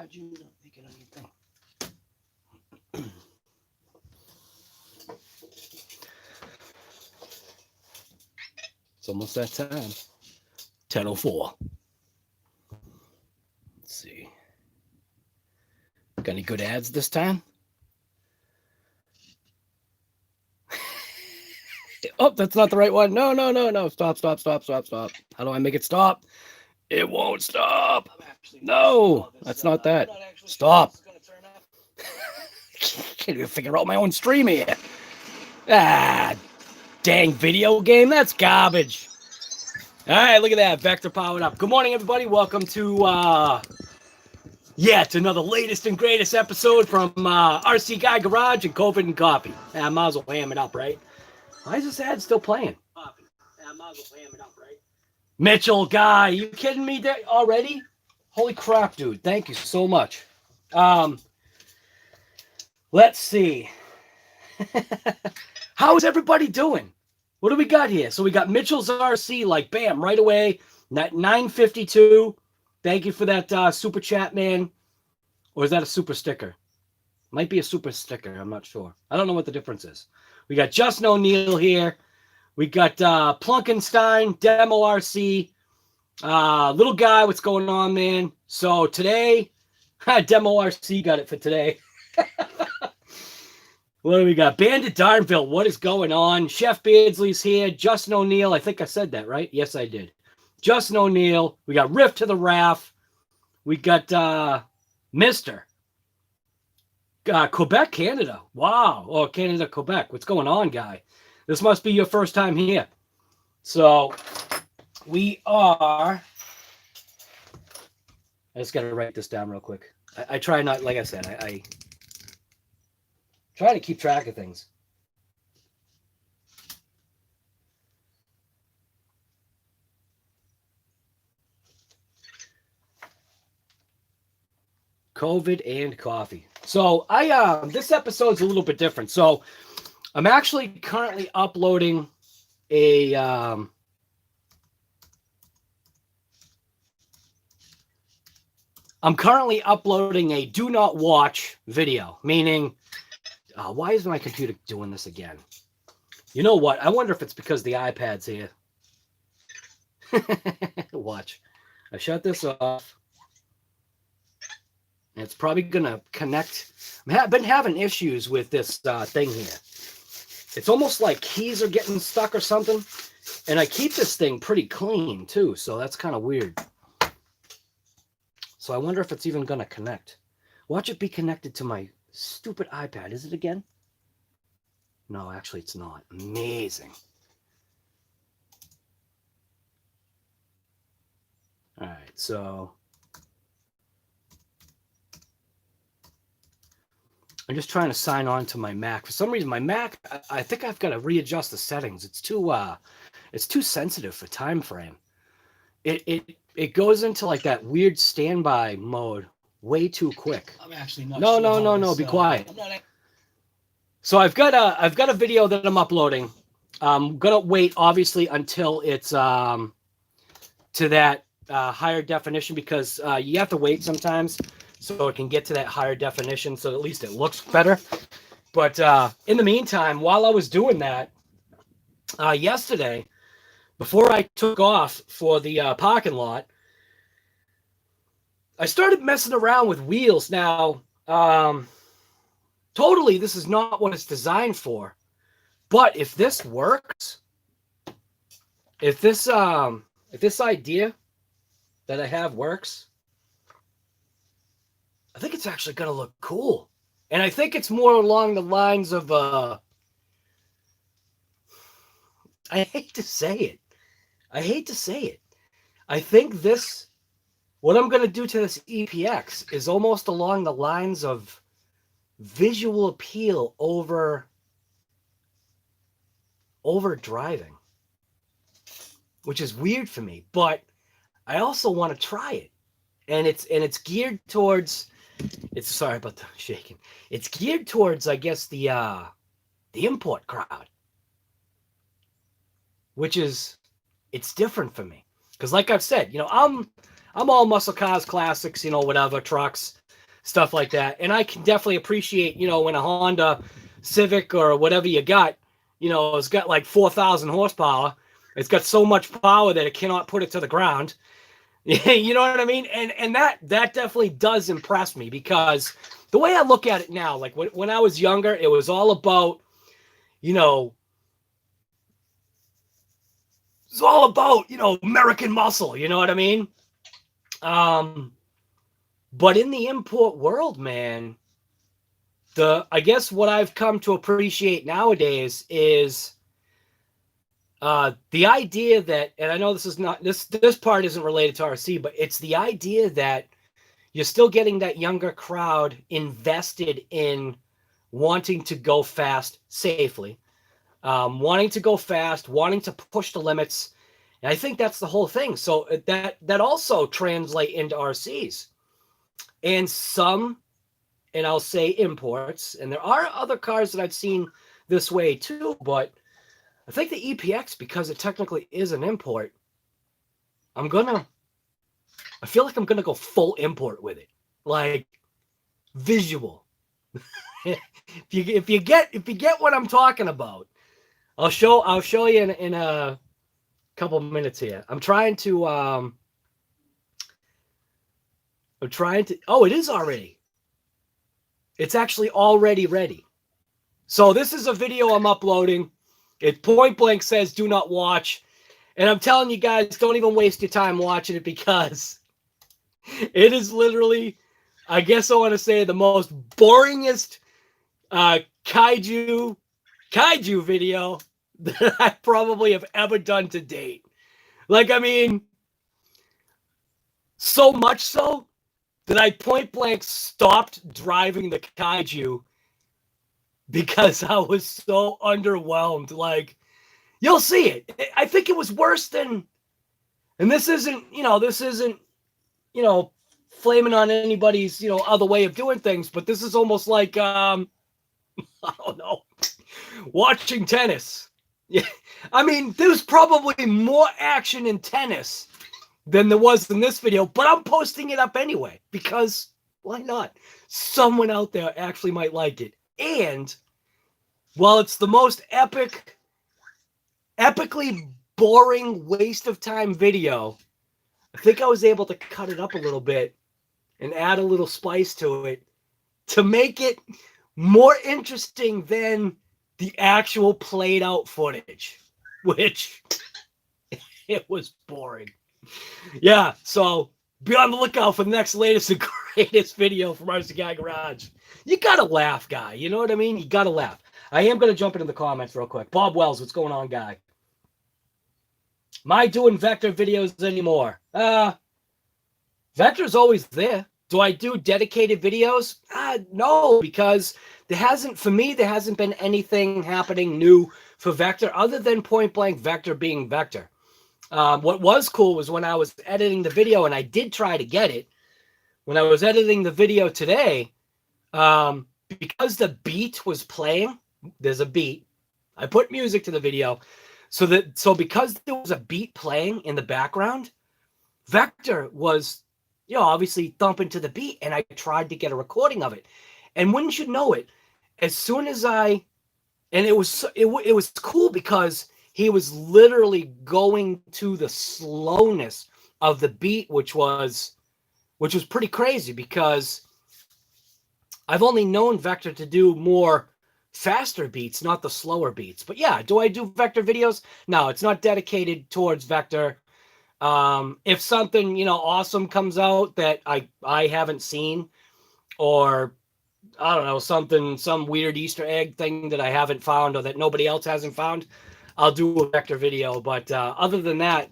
How'd you not make it on your thing? It's almost that time. 10:04. Let's see. Got any good ads this time? Oh, that's not the right one. No. Stop. How do I make it stop? It won't stop. No, that's not that. Stop. Can't even figure out my own stream here. Ah, dang video game. That's garbage. All right, look at that. Vector powered up. Good morning, everybody. Welcome to to another latest and greatest episode from RC Guy Garage and COVID and Coffee. I might as well ham it up, right? Why is this ad still playing? I might as well ham it up, right? Mitchell, Guy, you kidding me already? Holy crap, dude. Thank you so much. Let's see. How is everybody doing? What do we got here? So we got Mitchell's RC, like, bam, right away. 952. Thank you for that super chat, man. Or is that a super sticker? Might be a super sticker. I'm not sure. I don't know what the difference is. We got Justin O'Neill here. We got Plunkenstein, Demo RC. Little guy, what's going on, man? So today, Demo RC got it for today. What do we got? Bandit Darnville, what is going on? Chef Beardsley's here. Justin O'Neill, I think I said that, right? Yes, I did. Justin O'Neill. We got Riff to the Raff. We got Mr. Quebec, Canada. Wow. Oh, Canada, Quebec. What's going on, guy? This must be your first time here. So we are... I just got to write this down real quick. I try not, like I said, I try to keep track of things. COVID and coffee. So this episode's a little bit different. So I'm actually currently uploading a do not watch video, meaning why is my computer doing this again? You know what? I wonder if it's because the iPad's here. Watch. I shut this off. And it's probably going to connect. I've been having issues with this thing here. It's almost like keys are getting stuck or something. And I keep this thing pretty clean, too. So that's kind of weird. So I wonder if it's even going to connect. Watch it be connected to my stupid iPad. Is it again? No, actually, it's not. Amazing. All right, so... I'm just trying to sign on to my Mac. For some reason, my Mac, I think I've got to readjust the settings. It's too sensitive for time frame. It goes into like that weird standby mode way too quick. I'm actually not. No. Be quiet. So I've got a video that I'm uploading. I'm gonna wait obviously until it's to that higher definition because you have to wait sometimes. So it can get to that higher definition, so at least it looks better. But in the meantime, while I was doing that, yesterday, before I took off for the parking lot, I started messing around with wheels. Now, totally, this is not what it's designed for. But if this works, if this idea that I have works, I think it's actually going to look cool. And I think it's more along the lines of, I hate to say it. I think what I'm going to do to this EPX is almost along the lines of visual appeal over driving, which is weird for me, but I also want to try it. And it's geared towards... sorry about the shaking. It's geared towards, I guess, the import crowd, which is, it's different for me because, like I've said, I'm all muscle cars, classics, whatever, trucks. stuff like that. And I can definitely appreciate, you know, when a Honda Civic or whatever you got, you know, it's got like 4,000 horsepower. It's got so much power that it cannot put it to the ground. You know what I mean? And that definitely does impress me, because the way I look at it now, like when I was younger, it was all about, you know, it's all about, you know, American muscle. You know what I mean? But in the import world, man, I guess what I've come to appreciate nowadays is the idea that, and I know this is not this part isn't related to RC, but it's the idea that you're still getting that younger crowd invested in wanting to go fast safely, wanting to go fast, wanting to push the limits. And I think that's the whole thing. So that also translate into RCs and some, and I'll say imports. And there are other cars that I've seen this way too, but I think the EPX, because it technically is an import, I feel like I'm gonna go full import with it, like visual. if you get what I'm talking about, I'll show you in a couple minutes here. I'm trying to. Oh, it is already. It's actually already ready. So this is a video I'm uploading. It point blank says do not watch. And I'm telling you guys, don't even waste your time watching it, because it is literally, I guess I want to say, the most boringest kaiju video that I probably have ever done to date. Like, I mean, so much so that I point blank stopped driving the kaiju because I was so underwhelmed. Like, you'll see it. I think it was worse than, and this isn't, you know, flaming on anybody's, you know, other way of doing things, but this is almost like, I don't know, watching tennis. Yeah. I mean, there's probably more action in tennis than there was in this video, but I'm posting it up anyway, because why not? Someone out there actually might like it. And while it's the most epically boring waste of time video, I think I was able to cut it up a little bit and add a little spice to it to make it more interesting than the actual played out footage, which it was boring. Yeah, so be on the lookout for the next latest and greatest video from RC Guy Garage. You gotta laugh, guy. You know what I mean? You gotta laugh. I am gonna jump into the comments real quick. Bob Wells, what's going on, guy? Am I doing vector videos anymore? Vector's always there. Do I do dedicated videos? No, because there hasn't been anything happening new for Vector other than point blank Vector being Vector. What was cool was when I was editing the video, and I did try to get it, when I was editing the video today, because the beat was playing, there's a beat. I put music to the video, so because there was a beat playing in the background, Vector was, you know, obviously thumping to the beat, and I tried to get a recording of it. And wouldn't you know it, as soon as it was cool because he was literally going to the slowness of the beat, which was pretty crazy, because I've only known Vector to do more faster beats, not the slower beats. But yeah, do I do Vector videos? No, it's not dedicated towards Vector. If something, you know, awesome comes out that I haven't seen, or I don't know, some weird Easter egg thing that I haven't found or that nobody else hasn't found, I'll do a Vector video. But other than that,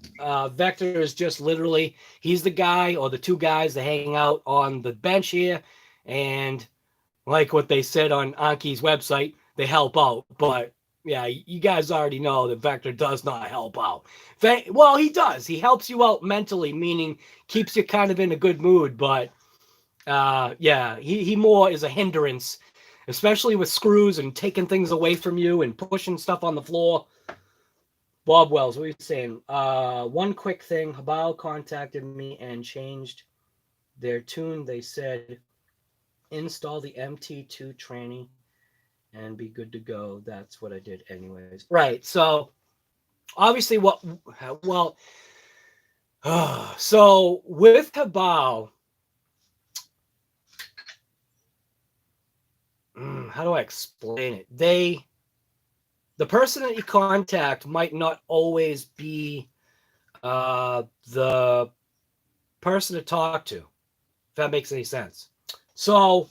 Vector is just literally, he's the guy or the two guys that hang out on the bench here, and like what they said on Anki's website, they help out. But yeah, you guys already know that Vector does not help out. Well, he does. He helps you out mentally, meaning keeps you kind of in a good mood. But yeah, he more is a hindrance, especially with screws and taking things away from you and pushing stuff on the floor. Bob Wells, what are you saying? One quick thing. HoBao contacted me and changed their tune. They said install the MT2 tranny and be good to go. That's what I did anyways. Right. So obviously well, so with HoBao, how do I explain it? The person that you contact might not always be the person to talk to, if that makes any sense. So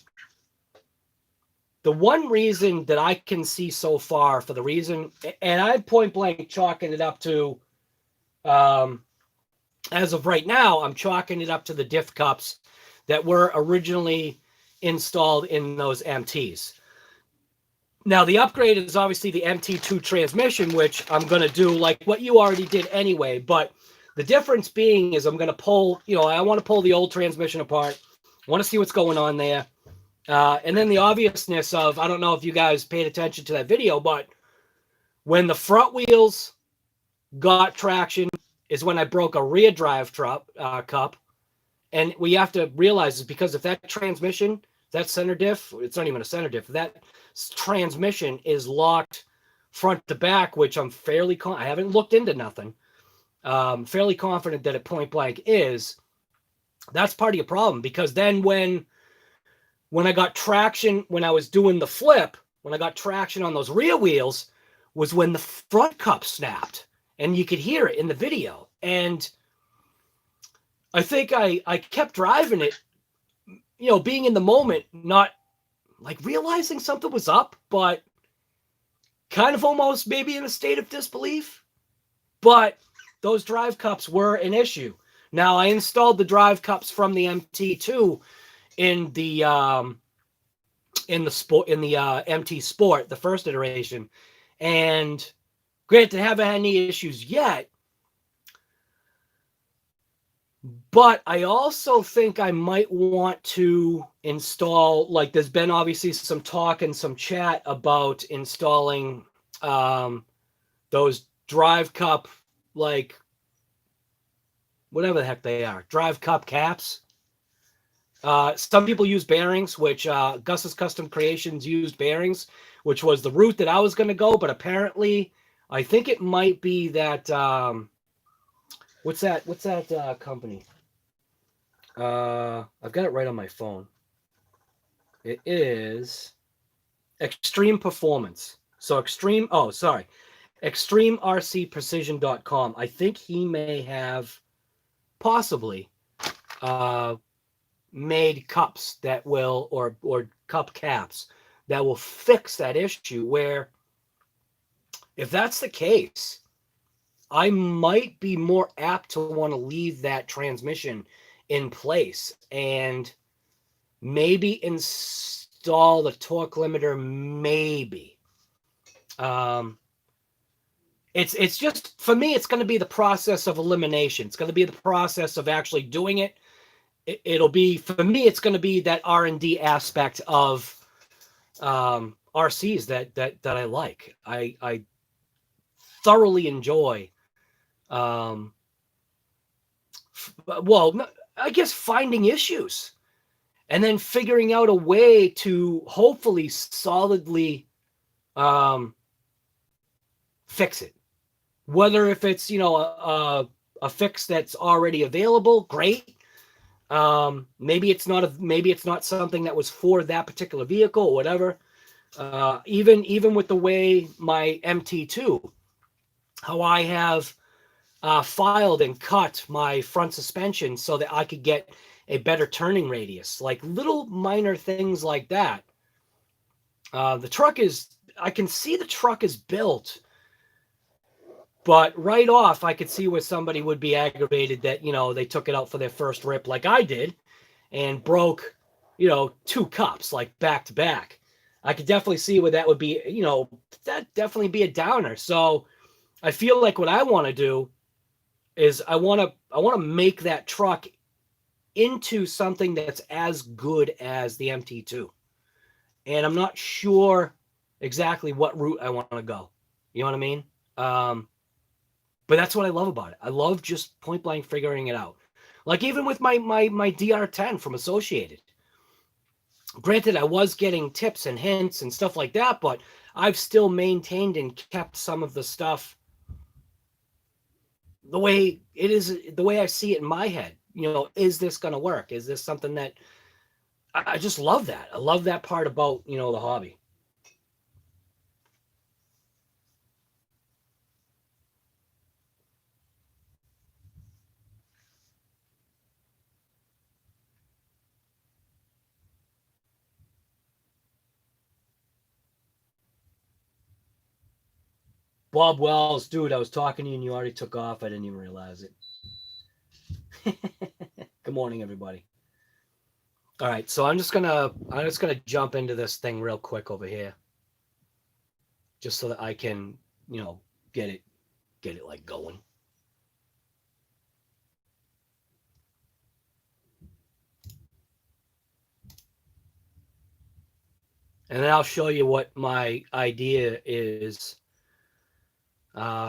the one reason that I can see so far for the reason, and I point blank chalking it up to, as of right now, I'm chalking it up to the diff cups that were originally installed in those MTs. Now, the upgrade is obviously the MT2 transmission, which I'm going to do like what you already did anyway. But the difference being is I'm going to pull, I want to pull the old transmission apart. I want to see what's going on there. And then the obviousness of, I don't know if you guys paid attention to that video, but when the front wheels got traction is when I broke a rear drive cup. And what you have to realize is because if that transmission, that center diff, it's not even a center diff, that transmission is locked front to back, which I'm I haven't looked into nothing. Fairly confident that at point blank is. That's part of your problem, because then when I got traction, when I was doing the flip, when I got traction on those rear wheels, was when the front cup snapped, and you could hear it in the video. And I think I kept driving it, being in the moment, not like realizing something was up, but kind of almost maybe in a state of disbelief. But those drive cups were an issue. Now, I installed the drive cups from the MT2 in the MT Sport, the first iteration, and granted, haven't had any issues yet. But I also think I might want to install, like, there's been obviously some talk and some chat about installing those drive cup, like, whatever the heck they are, drive cup caps. Some people use bearings, which Gus's Custom Creations used bearings, which was the route that I was going to go. But apparently, I think it might be that, what's that company? I've got it right on my phone. It is Extreme Performance. So ExtremeRCPrecision.com. I think he may have possibly made cups that will, or cup caps that will fix that issue, where if that's the case, I might be more apt to want to leave that transmission in place and maybe install the torque limiter, maybe. It's just, for me, it's going to be the process of elimination. It's going to be the process of actually doing it. It'll be, for me, it's going to be that R&D aspect of RCs that I like. I thoroughly enjoy, I guess, finding issues and then figuring out a way to hopefully solidly fix it. Whether if it's, a fix that's already available, great. Maybe it's not something that was for that particular vehicle or whatever. Even with the way my MT2, how I have filed and cut my front suspension so that I could get a better turning radius, like little minor things like that. I can see the truck is built, but right off, I could see where somebody would be aggravated that, they took it out for their first rip like I did and broke, 2 cups, like back to back. I could definitely see where that would be, that definitely be a downer. So I feel like what I want to do is I want to make that truck into something that's as good as the MT2. And I'm not sure exactly what route I want to go. You know what I mean? But that's what I love about it. I love just point blank figuring it out. Like even with my DR10 from Associated. Granted, I was getting tips and hints and stuff like that, but I've still maintained and kept some of the stuff the way it is, the way I see it in my head. You know, is this going to work? Is this something that I just love that? I love that part about, you know, the hobby. Bob Wells, dude, I was talking to you and you already took off. I didn't even realize it. Good morning, everybody. All right, so I'm just gonna jump into this thing real quick over here, just so that I can, you know, get it like going. And then I'll show you what my idea is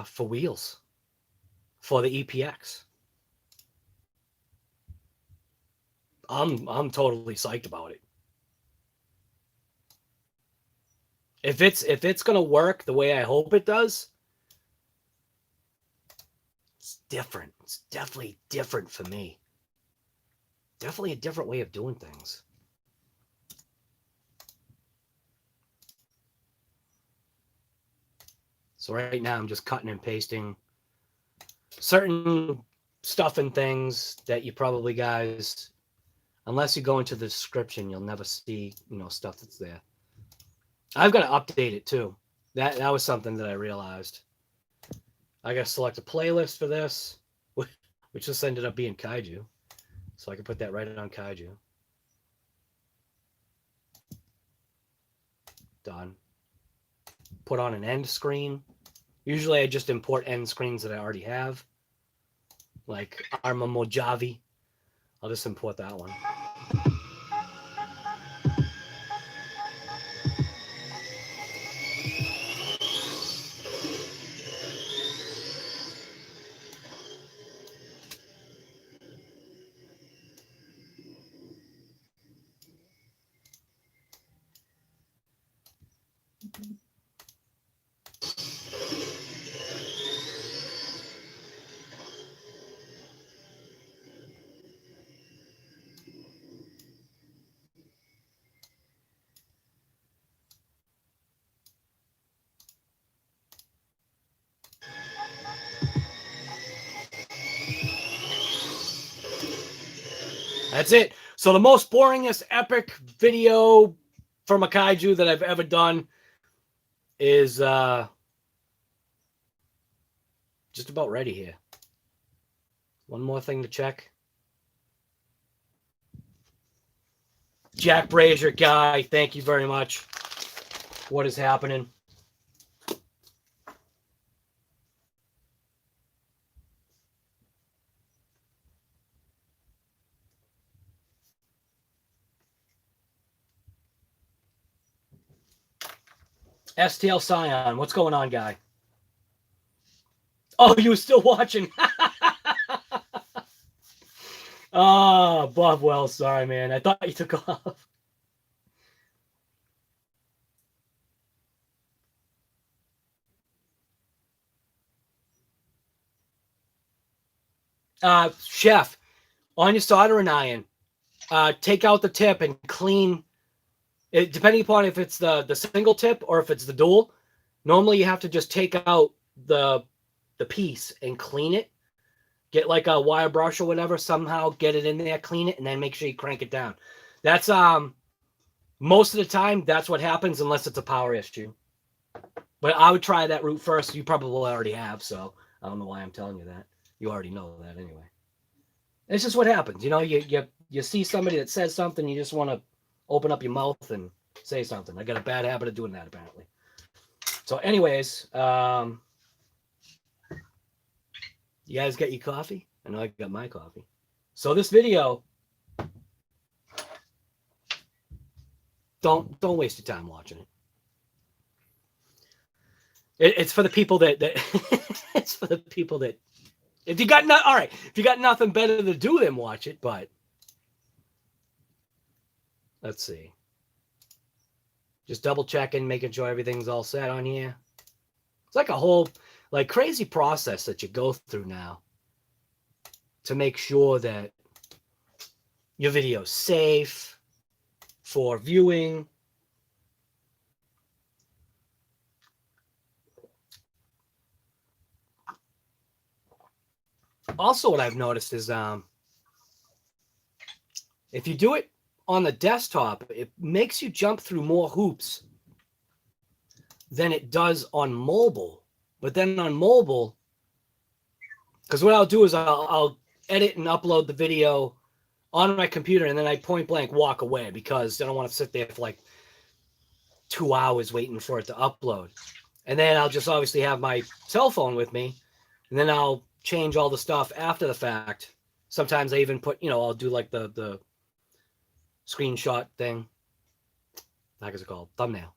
for wheels for the EPX. I'm totally psyched about it. If it's gonna work the way I hope it does, it's different. It's definitely different for me. Definitely a different way of doing things. So right now I'm just cutting and pasting certain stuff and things that you probably guys, unless you go into the description, you'll never see, you know, stuff that's there. I've got to update it too. That was something that I realized. I got to select a playlist for this, which just ended up being Kaiju. So I can put that right on Kaiju. Done. Put on an end screen. Usually I just import end screens that I already have, like Arma Mojave. I'll just import that one. That's it. So the most boringest epic video from a kaiju that I've ever done is just about ready here. One more thing to check. Jack Brazier guy, thank you very much. What is happening? STL Scion, what's going on, guy? Oh, you were still watching. Oh, Bob Wells, sorry, man. I thought you took off. Chef, on your soldering iron, take out the tip and clean it, depending upon if it's the single tip or if it's the dual. Normally you have to just take out the piece and clean it. Get like a wire brush or whatever, somehow get it in there, clean it, and then make sure you crank it down. That's most of the time that's what happens unless it's a power issue. But I would try that route first. You probably already have, so I don't know why I'm telling you that. You already know that anyway. It's just what happens. You know, you see somebody that says something, you just want to open up your mouth and say something. I got a bad habit of doing that, apparently. So anyways, you guys got your coffee? I know I got my coffee. So this video, don't waste your time watching it. It's for the people that it's for the people that if you got all right, if you got nothing better to do than watch it, but let's see. Just double checking, making sure everything's all set on here. It's like a whole like crazy process that you go through now to make sure that your video's safe for viewing. Also, what I've noticed is if you do it on the desktop, it makes you jump through more hoops than it does on mobile. But then on mobile, because what I'll do is I'll edit and upload the video on my computer, and then I point blank walk away because I don't want to sit there for like 2 hours waiting for it to upload. And then I'll just obviously have my cell phone with me, and then I'll change all the stuff after the fact. Sometimes I even put, I'll do like the screenshot thing. What is it called? Thumbnail.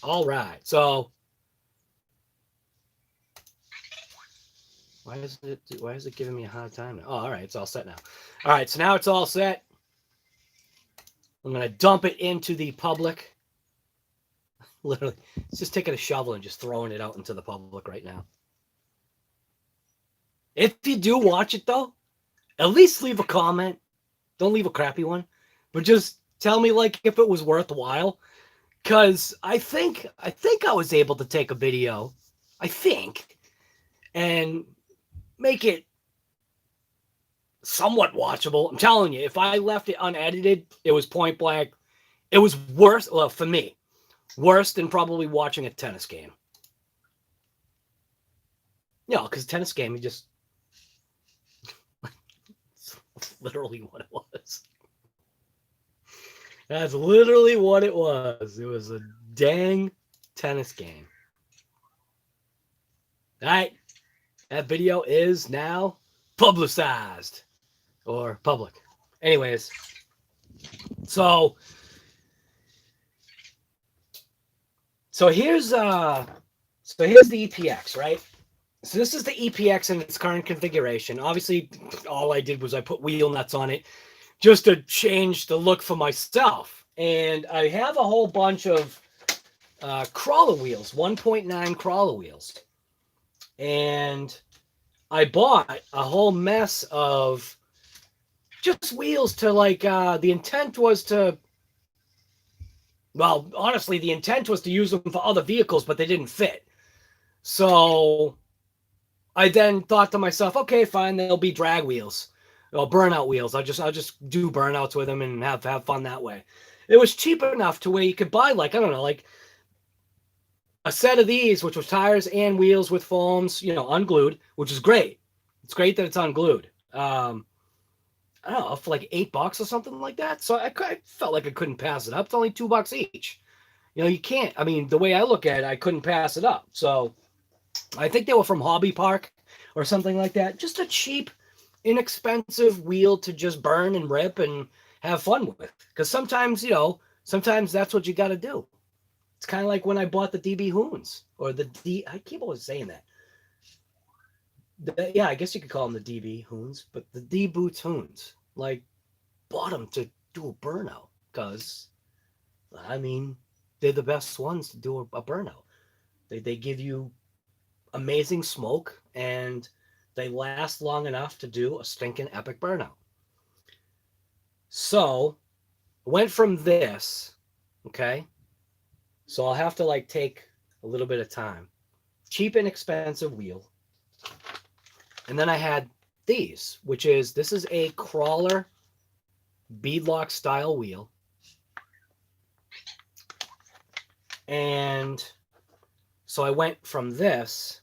All right. So why is it giving me a hard time now? Oh, all right. It's all set now. All right. So now it's all set. I'm going to dump it into the public. Literally, it's just taking a shovel and just throwing it out into the public right now. If you do watch it, though, at least leave a comment. Don't leave a crappy one. But just tell me, like, if it was worthwhile. Because I think I was able to take a video, and make it somewhat watchable. I'm telling you, if I left it unedited, it was point blank. It was worse, well, for me, worse than probably watching a tennis game. Because tennis game, you just... That's literally what it was. That's literally what it was. It was a dang tennis game. All right. That video is now publicized. Or public. Anyways. So here's the EPX, right? So this is the EPX in its current configuration. Obviously, all I did was I put wheel nuts on it just to change the look for myself. And I have a whole bunch of crawler wheels, 1.9 crawler wheels. And I bought a whole mess of just wheels to like, the intent was to, well, honestly, the intent was to use them for other vehicles, but they didn't fit. So I then thought to myself, okay, fine, they'll be drag wheels. Or burnout wheels. I'll just do burnouts with them and have fun that way. It was cheap enough to where you could buy like, I don't know, like a set of these, which was tires and wheels with foams, unglued, which is great. It's great that it's unglued. I don't know, for like $8 or something like that. So I felt like I couldn't pass it up. It's only $2 each. You can't. I mean, the way I look at it, I couldn't pass it up. So I think they were from Hobby Park or something like that. Just a cheap, inexpensive wheel to just burn and rip and have fun with. Because sometimes, sometimes that's what you got to do. It's kind of like when I bought the DB Hoons or I keep always saying that. Yeah, I guess you could call them the DB Hoons, but the D Boots Hoons, like, bought them to do a burnout because, I mean, they're the best ones to do a burnout. They give you amazing smoke and they last long enough to do a stinking epic burnout. So, went from this, okay? So I'll have to like take a little bit of time. Cheap and expensive wheel. And then I had these, this is a crawler beadlock style wheel. And so I went from this,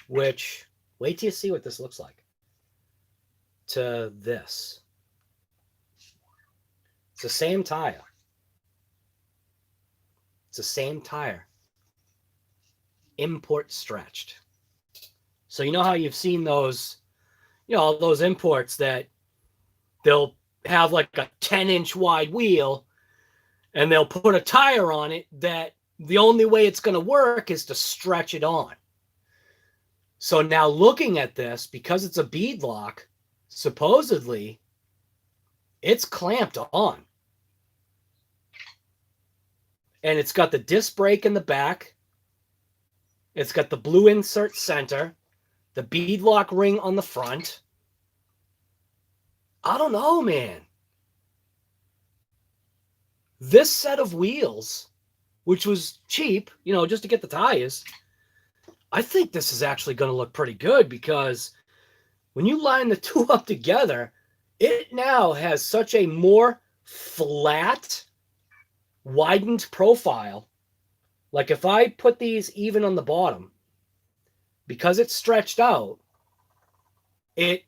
which, wait till you see what this looks like, to this. It's the same tire. It's the same tire. Import stretched. So you know how you've seen those, those imports that they'll have like a 10-inch wide wheel and they'll put a tire on it that the only way it's going to work is to stretch it on. So now looking at this, because it's a bead lock, supposedly it's clamped on. And it's got the disc brake in the back. It's got the blue insert center, the bead lock ring on the front. I don't know, man. This set of wheels, which was cheap, you know, just to get the tires, I think this is actually going to look pretty good, because when you line the two up together, it now has such a more flat, widened profile. Like if I put these even on the bottom, because it's stretched out, it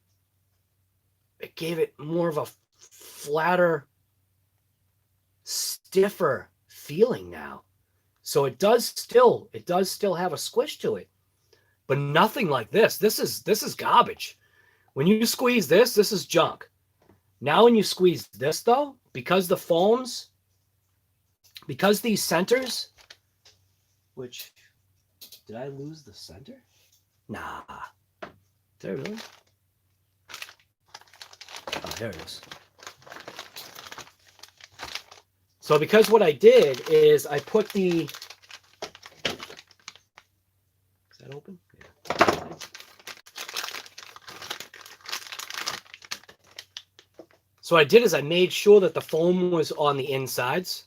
gave it more of a flatter, stiffer feeling now. So it does still have a squish to it, but nothing like this. This is garbage. When you squeeze this is junk. Now when you squeeze this though, because the foams, because these centers, which, did I lose the center? Nah. Did I really? Oh, there it is. So because what I did is I put the, is that open? Yeah. So what I did is I made sure that the foam was on the insides.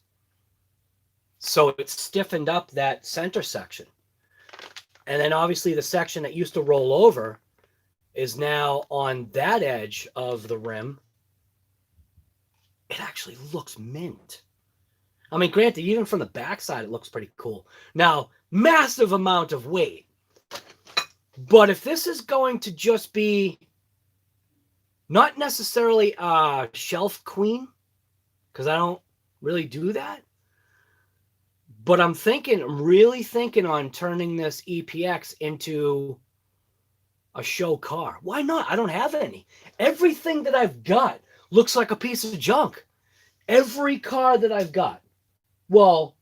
So it stiffened up that center section. And then obviously the section that used to roll over is now on that edge of the rim. It actually looks mint. I mean, granted, even from the backside, it looks pretty cool. Now, massive amount of weight. But if this is going to just be not necessarily a shelf queen, because I don't really do that, but I'm really thinking on turning this EPX into a show car. Why not? I don't have any. Everything that I've got looks like a piece of junk. Every car that I've got. Well,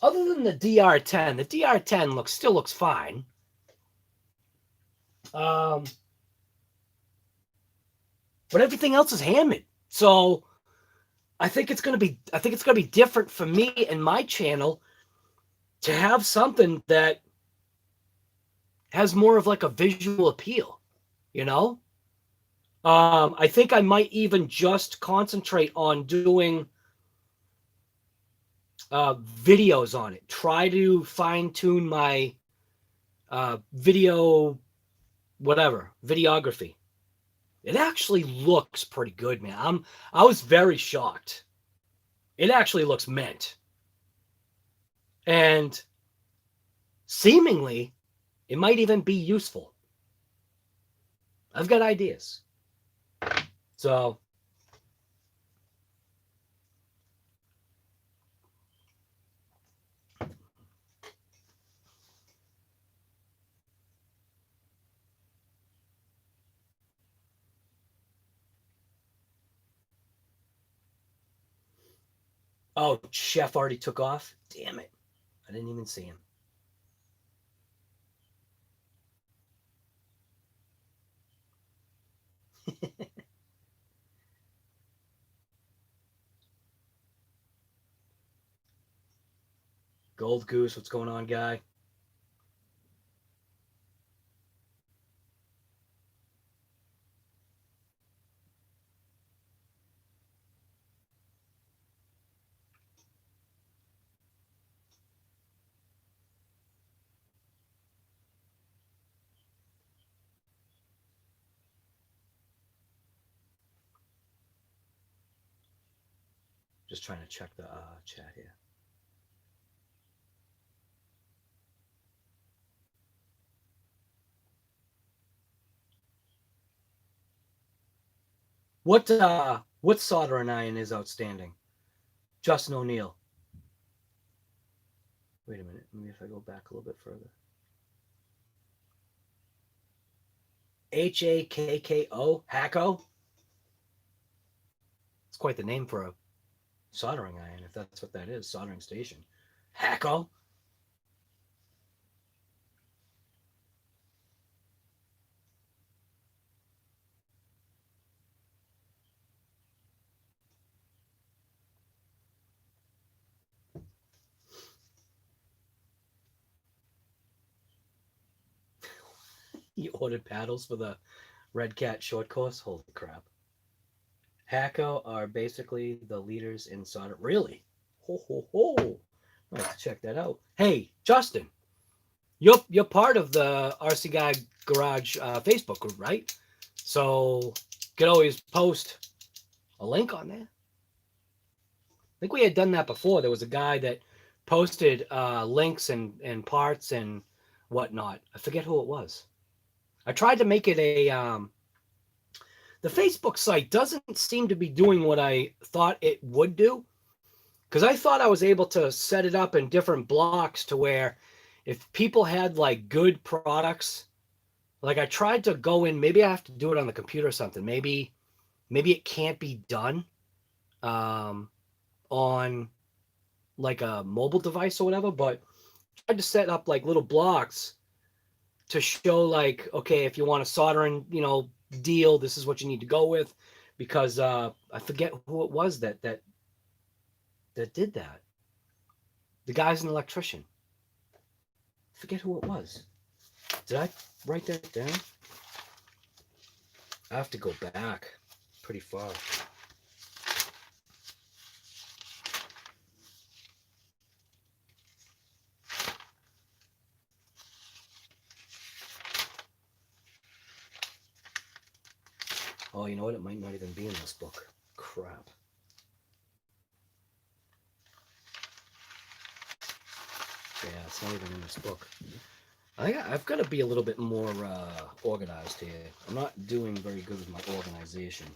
other than the DR10, the DR10 still looks fine. But everything else is handmade. So I think it's gonna be different for me and my channel to have something that has more of like a visual appeal, you know? I think I might even just concentrate on doing videos on it. Try to fine-tune my videography. It actually looks pretty good, man. I was very shocked. It actually looks mint. And seemingly, it might even be useful. I've got ideas. So, oh, Chef already took off? Damn it. I didn't even see him. Gold Goose, what's going on, guy? Just trying to check the chat here. What soldering iron is outstanding? Justin O'Neill. Wait a minute. Maybe if I go back a little bit further. HAKKO? Hacko? It's quite the name for a soldering iron, if that's what that is. Soldering station. Hacko? He ordered paddles for the Red Cat short course. Holy crap. Hacko are basically the leaders in solder. Really? Ho, ho, ho. I have to check that out. Hey, Justin, you're part of the RC Guy Garage Facebook group, right? So you could always post a link on there. I think we had done that before. There was a guy that posted links and parts and whatnot. I forget who it was. I tried to make it a the Facebook site doesn't seem to be doing what I thought it would do, because I thought I was able to set it up in different blocks to where if people had like good products, like I tried to go in, maybe I have to do it on the computer or something. Maybe it can't be done on like a mobile device or whatever, but I tried to set up like little blocks to show like, okay, if you want a soldering, deal, this is what you need to go with, because I forget who it was that did that. The guy's an electrician. I forget who it was. Did I write that down? I have to go back pretty far. Oh, you know what? It might not even be in this book. Crap. Yeah, it's not even in this book. I've got to be a little bit more organized here. I'm not doing very good with my organization.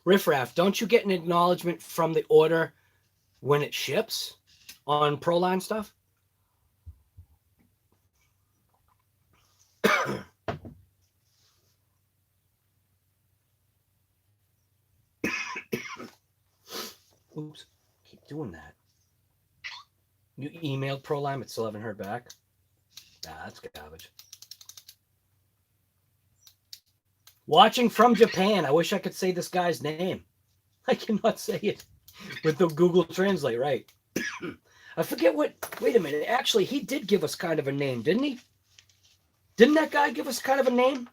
Riffraff, don't you get an acknowledgement from the order when it ships on Proline stuff? Oops, keep doing that. You emailed Proline, but still haven't heard back? Nah, that's garbage. Watching from Japan. I wish I could say this guy's name. I cannot say it with the Google Translate, right? I forget what... Wait a minute. Actually, he did give us kind of a name, didn't he? Didn't that guy give us kind of a name?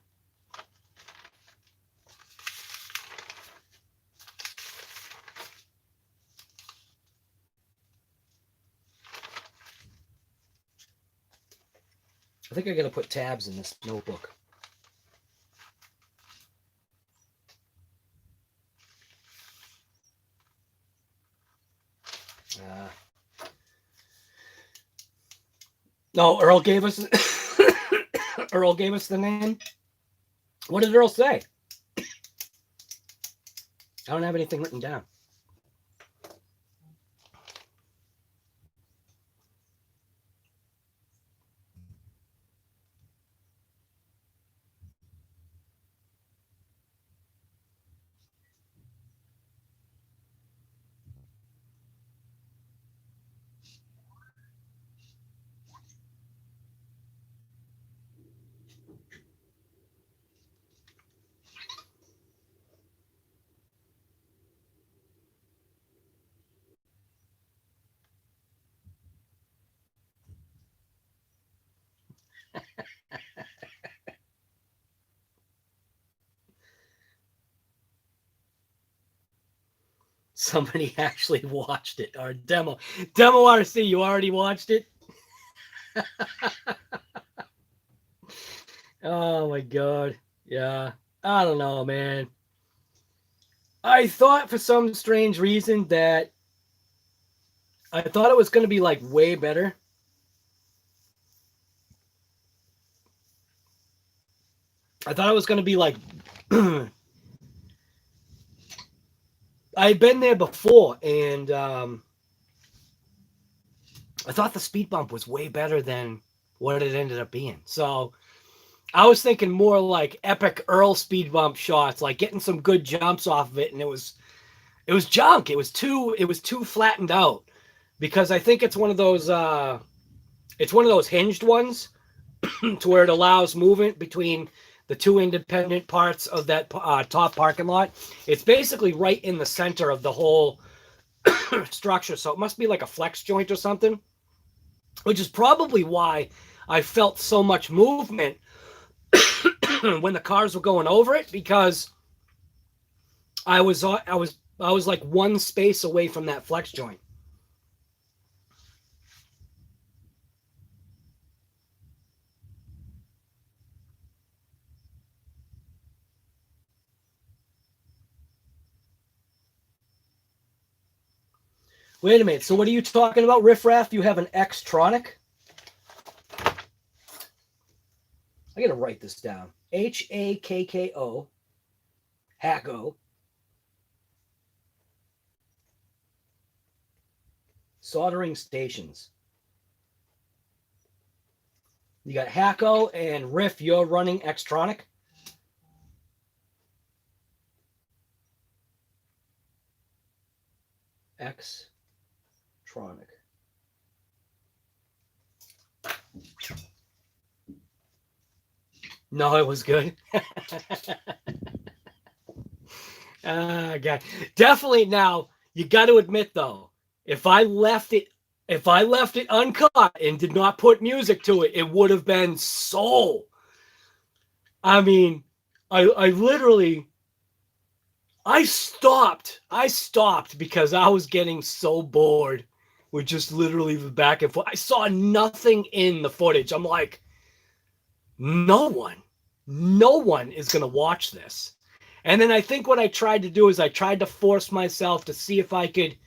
I think I got to put tabs in this notebook. No, Earl gave us Earl gave us the name. What did Earl say? I don't have anything written down. Somebody actually watched it. Our demo RC, you already watched it? Oh my god. Yeah. I don't know, man. I thought for some strange reason that I thought it was going to be like way better. I thought it was going to be like I'd been there before, and I thought the speed bump was way better than what it ended up being. So I was thinking more like epic Earl speed bump shots, like getting some good jumps off of it, and it was junk. It was too flattened out. because I think it's one of those hinged ones to where it allows movement between the two independent parts of that top parking lot. It's basically right in the center of the whole structure, so it must be like a flex joint or something, which is probably why I felt so much movement when the cars were going over it, because I was like one space away from that flex joint. Wait a minute. So what are you talking about, Riff Raff? You have an Xtronic? I gotta write this down. HAKKO. HAKKO. Soldering stations. You got HAKKO and Riff. You're running Xtronic. Xtronic. No, it was good. God. Definitely. Now you got to admit though, if I left it uncut and did not put music to it, it would have been so. I mean, I literally, I stopped because I was getting so bored with just literally the back and forth. I saw nothing in the footage. I'm like, no one is going to watch this. And then I think what I tried to do is I tried to force myself to see if I could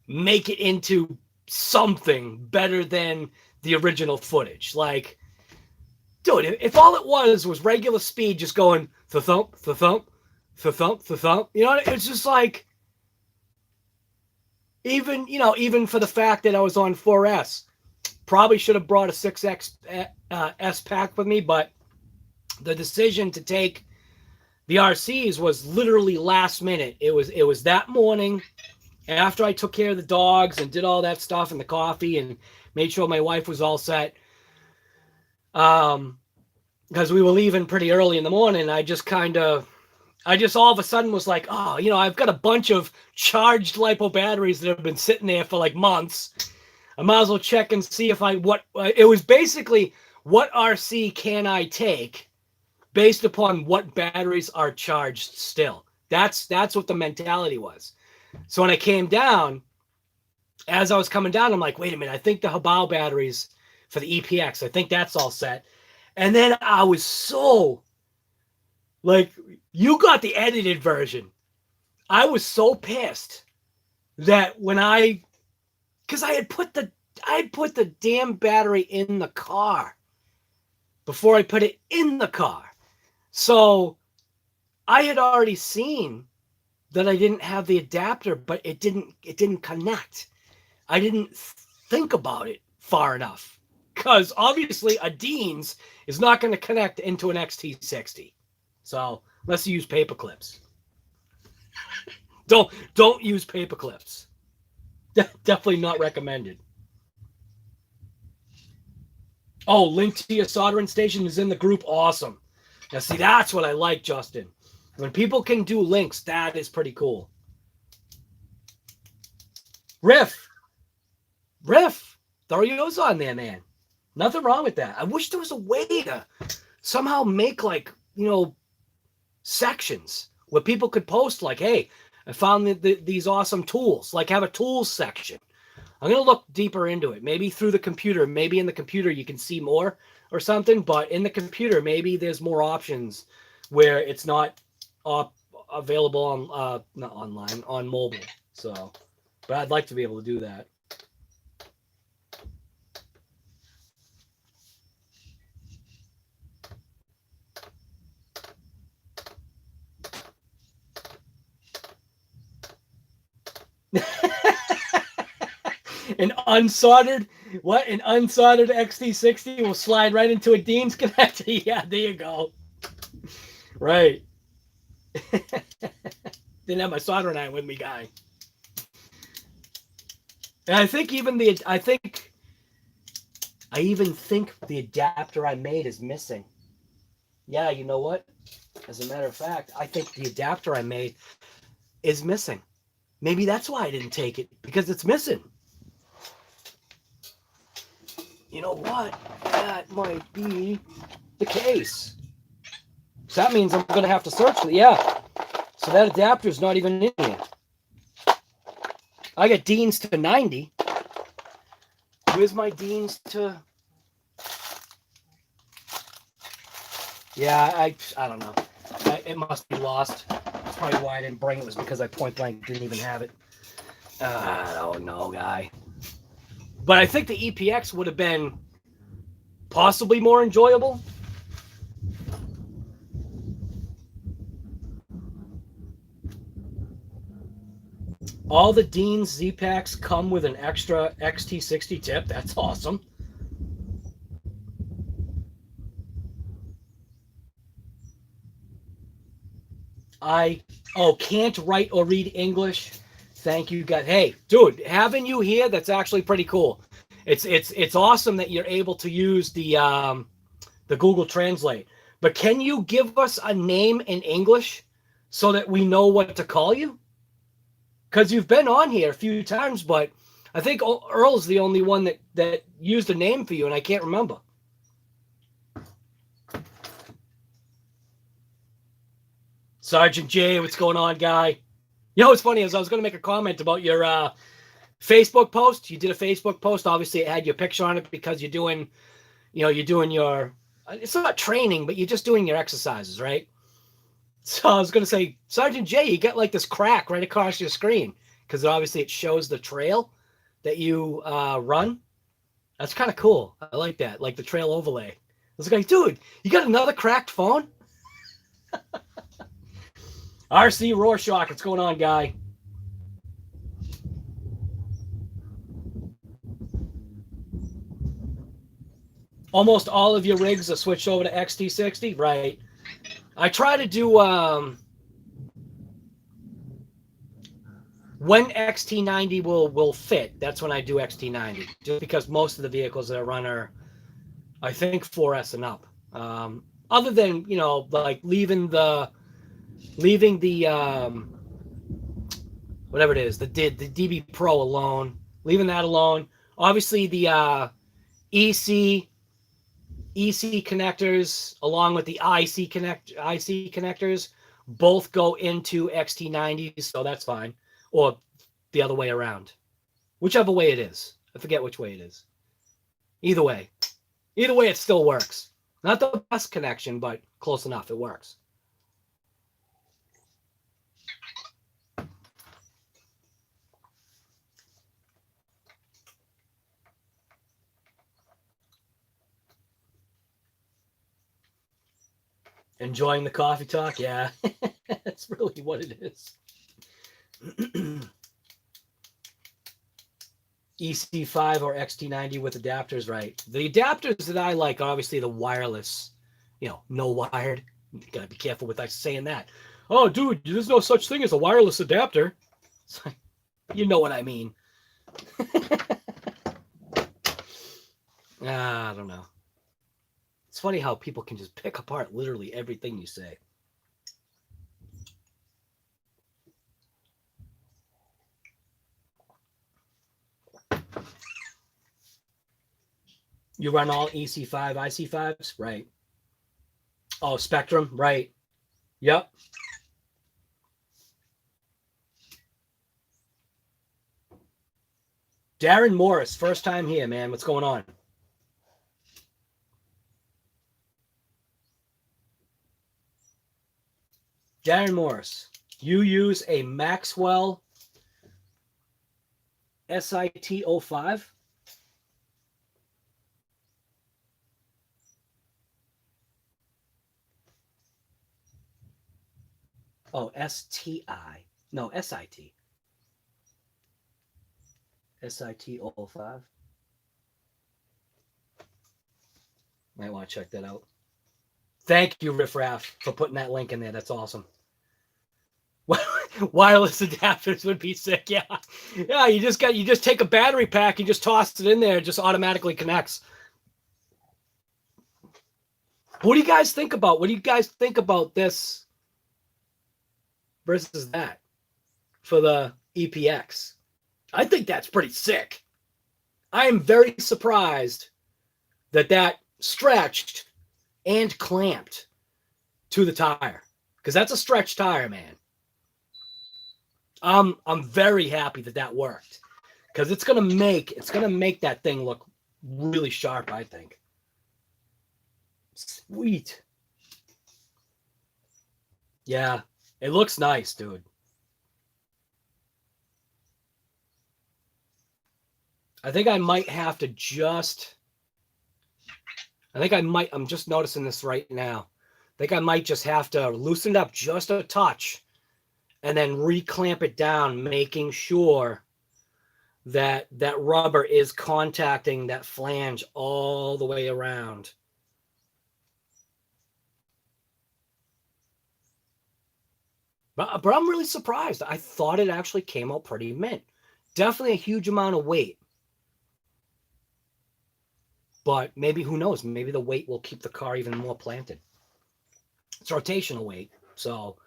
make it into something better than the original footage. Like, dude, if all it was regular speed, just going thump, thump, thump, thump, you know, it's just like, even for the fact that I was on 4S, probably should have brought a 6X S pack with me, but the decision to take the RCs was literally last minute. It was that morning after I took care of the dogs and did all that stuff and the coffee and made sure my wife was all set. Because we were leaving pretty early in the morning. I just all of a sudden was like, oh, I've got a bunch of charged LiPo batteries that have been sitting there for like months. I might as well check and see if it was basically, what RC can I take based upon what batteries are charged still. That's what the mentality was. So when I came down, as I was coming down, I'm like, wait a minute, I think the HoBao batteries for the EPX, I think that's all set. And then I was so, like, you got the edited version. I was so pissed that because I had put the damn battery in the car before I put it in the car. So I had already seen that I didn't have the adapter, but it didn't connect. I didn't think about it far enough, because obviously a Dean's is not going to connect into an XT60. So unless you use paper clips. Don't use paper clips. Definitely not recommended. Oh, link to your soldering station is in the group. Awesome. Now, see, that's what I like, Justin. When people can do links, that is pretty cool. Riff, throw yours on there, man. Nothing wrong with that. I wish there was a way to somehow make, like, sections where people could post like, hey, I found these awesome tools, like have a tools section. I'm going to look deeper into it. Maybe through the computer. Maybe in the computer you can see more or something. But in the computer, maybe there's more options where it's not available on not online, on mobile. So, but I'd like to be able to do that. An unsoldered XT60 will slide right into a Dean's connector. Yeah, there you go. Right. Didn't have my soldering iron with me, guy. And I think even the I even think the adapter I made is missing. Yeah, you know what? As a matter of fact, I think the adapter I made is missing. Maybe that's why I didn't take it, because it's missing. You know what? That might be the case. So that means I'm going to have to search for it. Yeah. So that adapter is not even in here. I got Dean's to 90. Where's my Dean's to... Yeah, I don't know. It must be lost. That's probably why I didn't bring it, was because I point blank didn't even have it. I don't know, guy. But I think the EPX would have been possibly more enjoyable. All the Dean's Z packs come with an extra XT60 tip. That's awesome. Can't write or read English. Thank you, guys. Hey, dude, having you here, that's actually pretty cool. It's awesome that you're able to use the Google Translate. But can you give us a name in English so that we know what to call you? Because you've been on here a few times, but I think Earl's the only one that used a name for you, and I can't remember. Sergeant J, what's going on, guy? You know what's funny is I was going to make a comment about your Facebook post. You did a Facebook post. Obviously, it had your picture on it because you're doing your, it's not training, but you're just doing your exercises, right? So I was going to say, Sergeant J, you get like this crack right across your screen because obviously it shows the trail that you run. That's kind of cool. I like that, like the trail overlay. I was like, dude, you got another cracked phone? RC Rorschach, what's going on, guy? Almost all of your rigs are switched over to XT60, right? I try to do when XT90 will fit. That's when I do XT90, just because most of the vehicles that I run are, I think, 4S and up. Other than like leaving the whatever it is, the DB Pro alone, leaving that alone. Obviously, the EC connectors along with the IC connectors both go into XT90s, so that's fine. Or the other way around. Whichever way it is. I forget which way it is. Either way, it still works. Not the best connection, but close enough. It works. Enjoying the coffee talk? Yeah. That's really what it is. EC5 or XT90 with adapters, right? The adapters that I like, obviously the wireless, no wired. You gotta be careful with saying that. Oh, dude, there's no such thing as a wireless adapter. You know what I mean. I don't know. It's funny how people can just pick apart literally everything you say. You run all EC5, IC5s? Right. Oh, Spectrum? Right. Yep. Darren Morris, first time here, man. What's going on? Darren Morris, you use a Maxwell SIT 05? Oh, STI. No, SIT. SIT 05. Might want to check that out. Thank you, Riff Raff, for putting that link in there. That's awesome. Wireless adapters would be sick. Yeah. Yeah, you just take a battery pack and just toss it in there. It just automatically connects. What do you guys think about? What do you guys think about this versus that for the EPX? I think that's pretty sick. I am very surprised that stretched and clamped to the tire, because that's a stretched tire, man. I'm very happy that worked, because it's gonna make that thing look really sharp, I think. Sweet. Yeah, it looks nice, dude. I think I might have to just... I'm just noticing this right now. I think I might just have to loosen it up just a touch and then reclamp it down, making sure that that rubber is contacting that flange all the way around. But I'm really surprised. I thought it actually came out pretty mint. Definitely a huge amount of weight. But maybe, who knows, maybe the weight will keep the car even more planted. It's rotational weight. So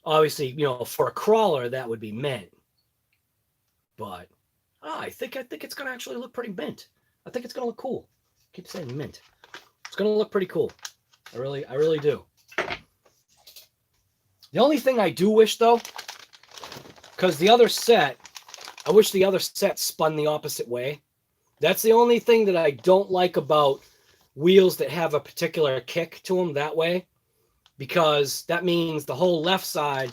obviously, for a crawler, that would be mint. But I think it's going to actually look pretty mint. I think it's going to look cool. I keep saying mint. It's going to look pretty cool. I really do. The only thing I do wish, though, because the other set, I wish the other set spun the opposite way. That's the only thing that I don't like about wheels that have a particular kick to them that way, because that means the whole left side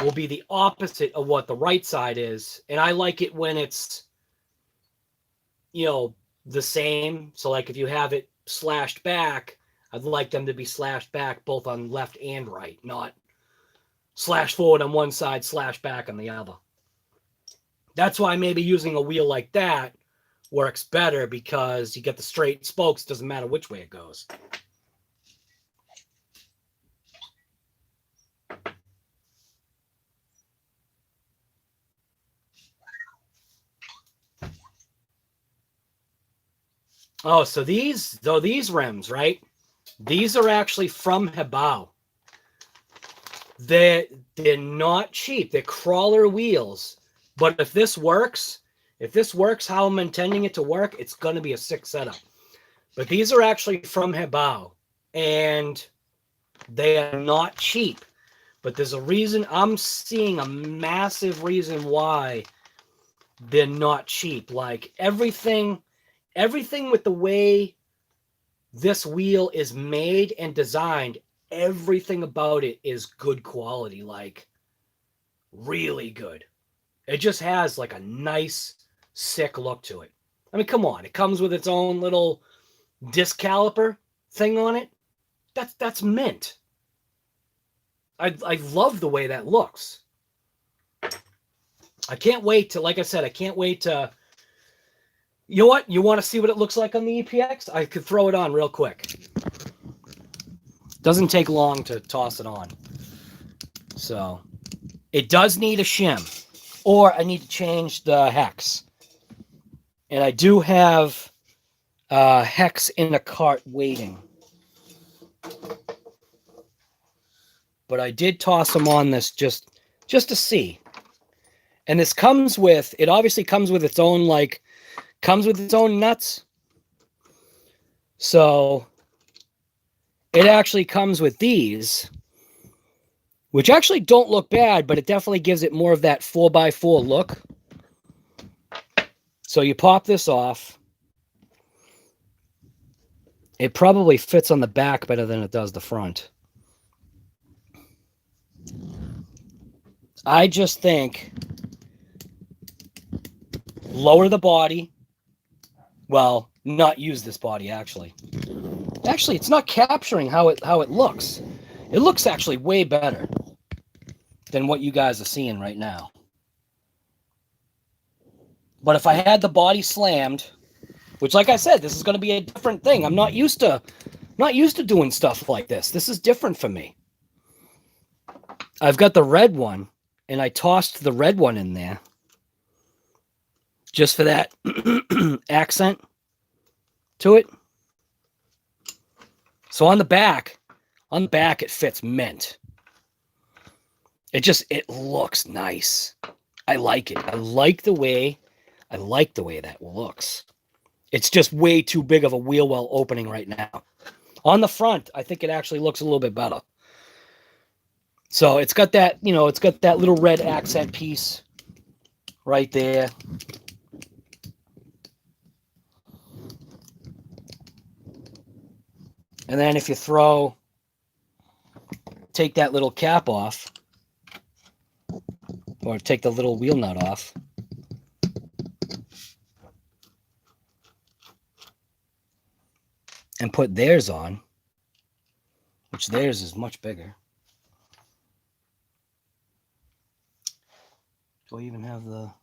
will be the opposite of what the right side is. And I like it when it's, the same. So like if you have it slashed back, I'd like them to be slashed back both on left and right, not slash forward on one side, slash back on the other. That's why maybe using a wheel like that works better, because you get the straight spokes. Doesn't matter which way it goes. Oh, so these rims, right? These are actually from HoBao. They're not cheap. They're crawler wheels. But if this works how I'm intending it to work, it's going to be a sick setup. But these are actually from HoBao, and they are not cheap. But there's a reason. I'm seeing a massive reason why they're not cheap. Like everything with the way this wheel is made and designed, everything about it is good quality, like really good. It just has like a nice, sick look to it. I mean, come on. It comes with its own little disc caliper thing on it. That's mint. I love the way that looks. I can't wait to, like I said, you know what? You want to see what it looks like on the EPX? I could throw it on real quick. Doesn't take long to toss it on. So it does need a shim, or I need to change the hex. And I do have hex in a cart waiting. But I did toss them on this just to see. And this comes with, it obviously comes with its own, nuts. So it actually comes with these, which actually don't look bad, but it definitely gives it more of that 4x4 look. So you pop this off. It probably fits on the back better than it does the front. I just think lower the body. Well, not use this body, actually. Actually, it's not capturing how it looks. It looks actually way better than what you guys are seeing right now. But if I had the body slammed, which, like I said, this is going to be a different thing. I'm not used to doing stuff like this. This is different for me. I've got the red one, and I tossed the red one in there just for that accent to it. So on the back it fits mint. It looks nice. I like it. I like the way that looks. It's just way too big of a wheel well opening right now. On the front, I think it actually looks a little bit better. So it's got that, it's got that little red accent piece right there. And then if you take that little cap off, or take the little wheel nut off, and put theirs on, which theirs is much bigger. Do I even have the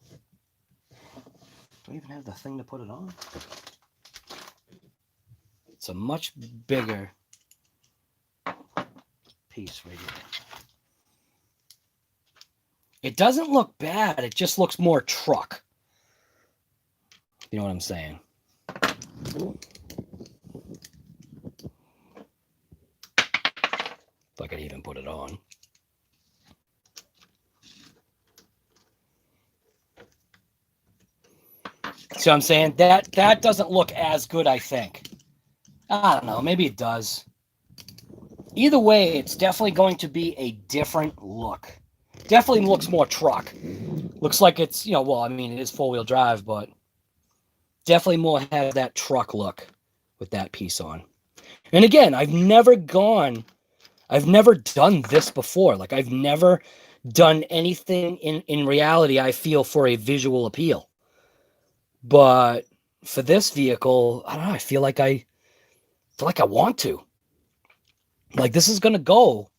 thing to put it on? It's a much bigger piece right here. It doesn't look bad. It just looks more truck. You know what I'm saying? If I could even put it on. See what I'm saying? That doesn't look as good, I think. I don't know. Maybe it does. Either way, it's definitely going to be a different look. Definitely looks more truck. Looks like it's, well, I mean, it is four-wheel drive, but definitely more has that truck look with that piece on. And again, I've never done this before. Like, I've never done anything in reality, I feel, for a visual appeal. But for this vehicle, I don't know, I feel like I want to. Like, this is going to go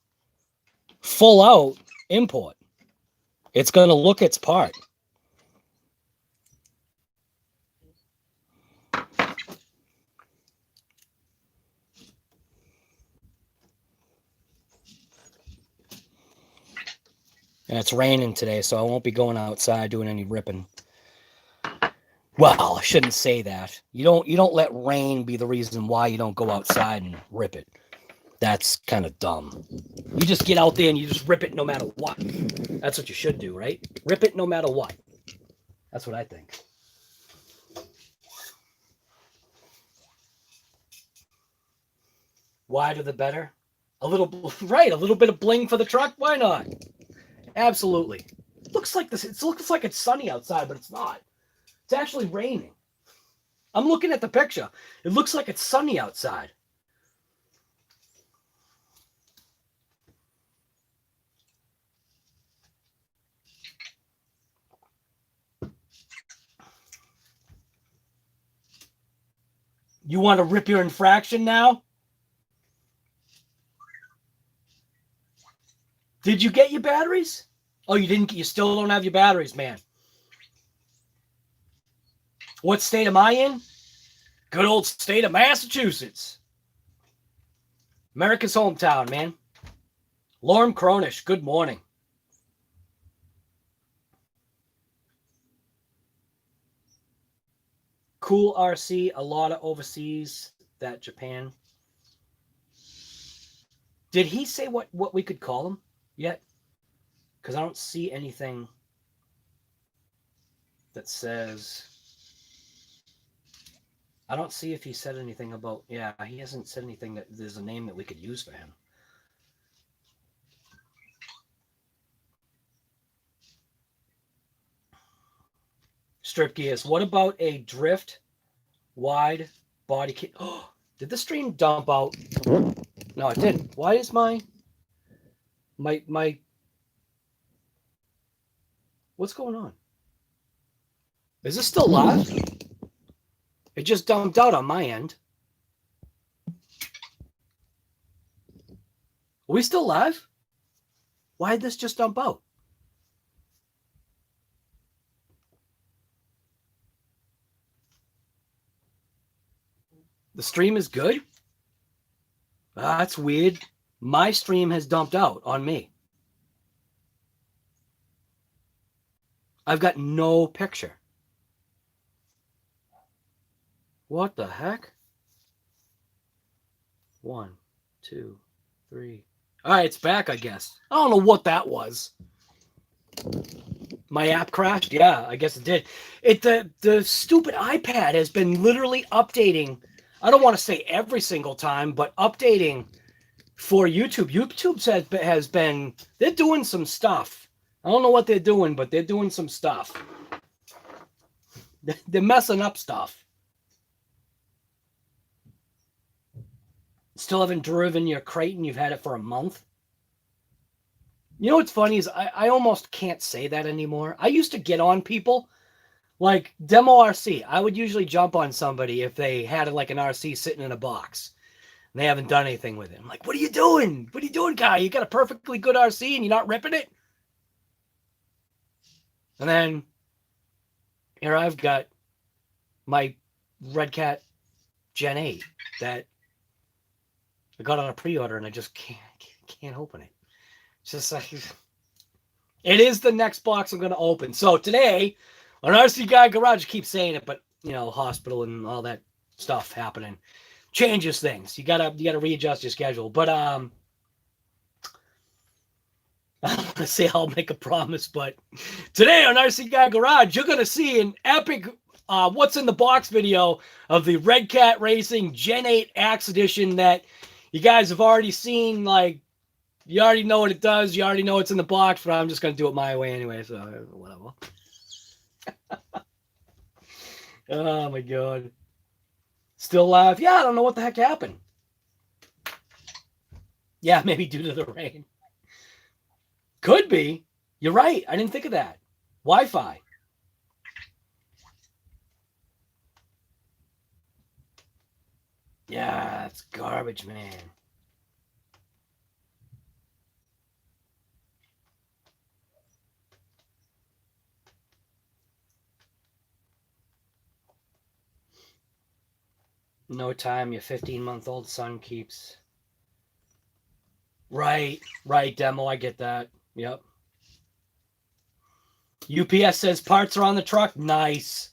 full out import. It's going to look its part. And it's raining today, so I won't be going outside doing any ripping. Well, I shouldn't say that. You don't let rain be the reason why you don't go outside and rip it. That's kind of dumb. You just get out there and you just rip it no matter what. That's what you should do, right? Rip it no matter what. That's what I think. Wider the better. A little bit of bling for the truck. Why not? Absolutely. Looks like this. It looks like it's sunny outside, but it's not. It's actually raining. I'm looking at the picture. It looks like it's sunny outside. You want to rip your infraction now? Did you get your batteries? Oh, you didn't. You still don't have your batteries, man. What state am I in? Good old state of Massachusetts. America's hometown, man. Lorm Cronish, good morning. Cool RC, a lot of overseas, that Japan. Did he say what we could call him yet? Because I don't see anything that says... I don't see if he said anything about... Yeah, he hasn't said anything that there's a name that we could use for him. Strip gears. What about a drift wide body kit? Oh, did the stream dump out? No, it didn't. Why is my what's going on? Is this still live? It just dumped out on my end. Are we still live? Why did this just dump out? The stream is good? That's weird. My stream has dumped out on me. I've got no picture. What the heck? 1, 2, 3. All right, it's back, I guess. I don't know what that was. My app crashed? Yeah, I guess it did. The stupid iPad has been literally updating. I don't want to say every single time, but updating for YouTube. YouTube has been, they're doing some stuff. I don't know what they're doing, but they're doing some stuff. They're messing up stuff. Still haven't driven your crate and you've had it for a month? You know what's funny is I almost can't say that anymore. I used to get on people like demo RC. I would usually jump on somebody if they had like an RC sitting in a box and they haven't done anything with it. I'm like, what are you doing? What are you doing, guy? You got a perfectly good RC and you're not ripping it? And then here I've got my Red Cat Gen 8 that I got on a pre-order and I just can't open it. It's just like, it is the next box I'm going to open. So today on RC Guy Garage, I keep saying it, but you know, hospital and all that stuff happening changes things. You gotta readjust your schedule. But I don't want to say I'll make a promise, but today on RC Guy Garage, you're gonna see an epic what's in the box video of the Red Cat Racing Gen 8 Axe Edition that you guys have already seen. Like, you already know what it does. You already know it's in the box, but I'm just gonna do it my way anyway. So whatever. Oh my god. Still live? Yeah, I don't know what the heck happened. Yeah, maybe due to the rain. Could be. You're right. I didn't think of that. Wi-Fi. Yeah, it's garbage, man. No time your 15-month-old son keeps. Right, demo. I get that. Yep. UPS says parts are on the truck. Nice.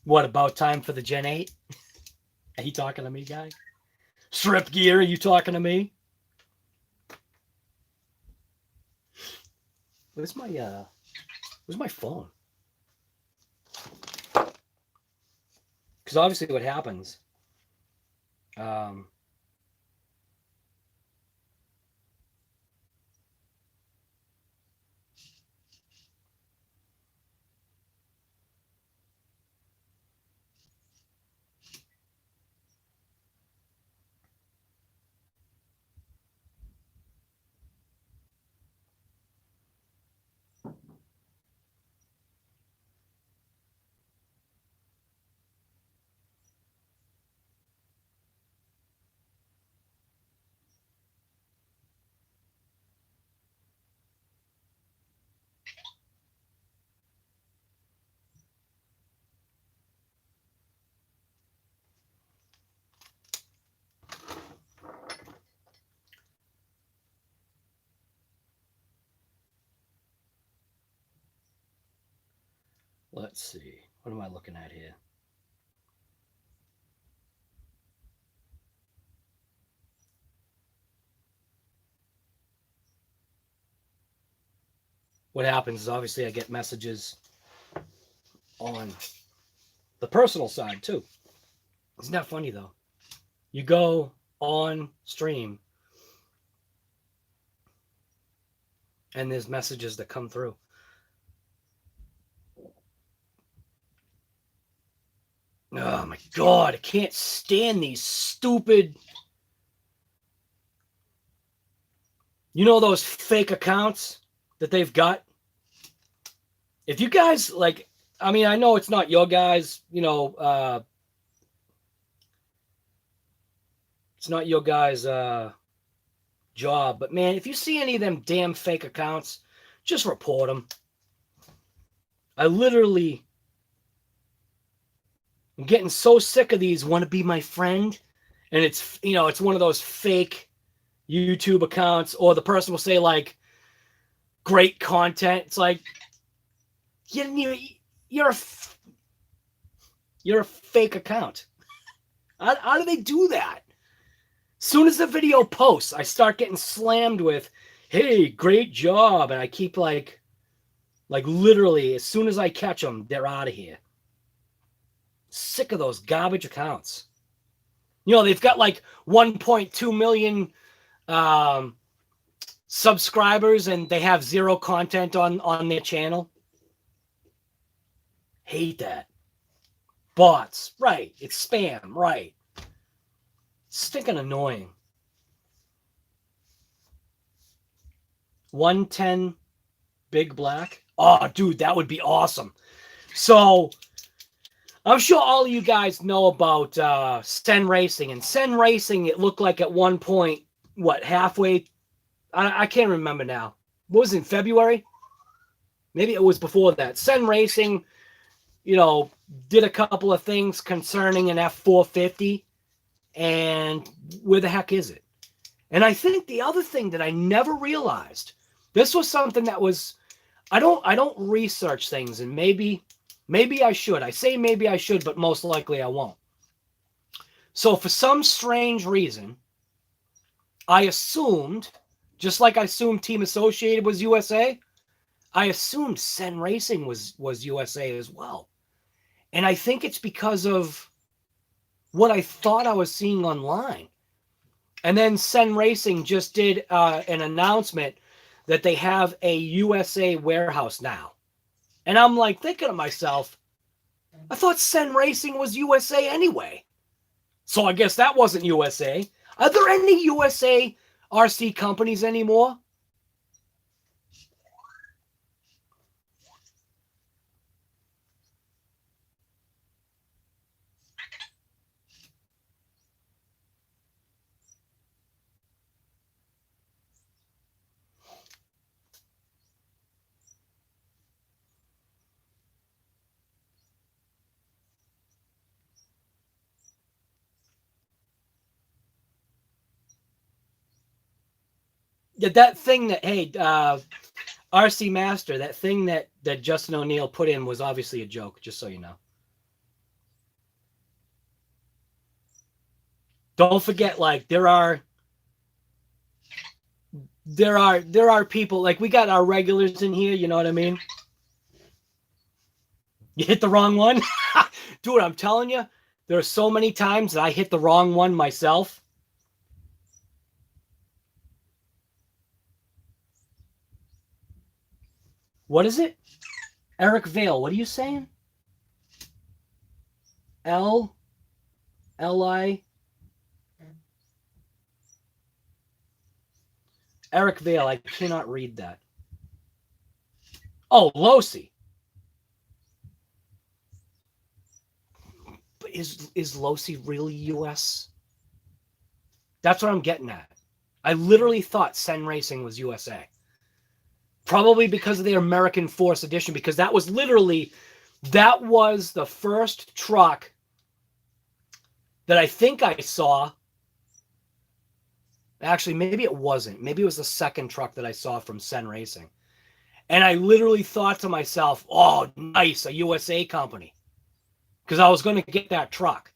What, about time for the Gen 8? Are you talking to me, guy? Strip gear, are you talking to me? Where's my phone? Because obviously what happens, let's see. What am I looking at here? What happens is obviously I get messages on the personal side too. Isn't that funny though? You go on stream and there's messages that come through. Oh my god, I can't stand these stupid, you know, those fake accounts that they've got. If you guys like, I mean, I know it's not your guys, you know, it's not your guys' job, but man, if you see any of them damn fake accounts, just report them. I literally am getting so sick of these want to be my friend, and it's, you know, it's one of those fake YouTube accounts, or the person will say like, great content. It's like, you're a fake account. How do they do that? Soon as the video posts, I start getting slammed with, hey, great job. And I keep like literally, as soon as I catch them, they're out of here. Sick of those garbage accounts. You know, they've got like 1.2 million subscribers and they have zero content on their channel. Hate that. Bots, right. It's spam, right. Stinking annoying. 110 Big Black. Oh, dude, that would be awesome. So, I'm sure all of you guys know about Sen Racing. And Sen Racing, it looked like at one point, halfway? I can't remember now. What was it, in February? Maybe it was before that. Sen Racing, you know, did a couple of things concerning an F450. And where the heck is it? And I think the other thing that I never realized, this was something that was, I don't research things, and maybe I should. I say maybe I should, but most likely I won't. So for some strange reason, I assumed, just like I assumed Team Associated was USA, I assumed Sen Racing was USA as well. And I think it's because of what I thought I was seeing online. And then Sen Racing just did an announcement that they have a USA warehouse now. And I'm like thinking to myself, I thought Sen Racing was USA anyway. So I guess that wasn't USA. Are there any USA RC companies anymore? Yeah, that thing that, hey, RC Master, that thing that Justin O'Neill put in was obviously a joke, just so you know. Don't forget, like, there are people, like, we got our regulars in here, you know what I mean? You hit the wrong one? Dude, I'm telling you, there are so many times that I hit the wrong one myself. What is it? Eric Vale, what are you saying? L-I? Eric Vale, I cannot read that. Oh, Losi. But is Losi really US? That's what I'm getting at. I literally thought Sen Racing was USA. Probably because of the American Force Edition, because that was the first truck that I think I saw. Actually, maybe it wasn't. Maybe it was the second truck that I saw from Sen Racing. And I literally thought to myself, oh, nice, a USA company. Because I was going to get that truck.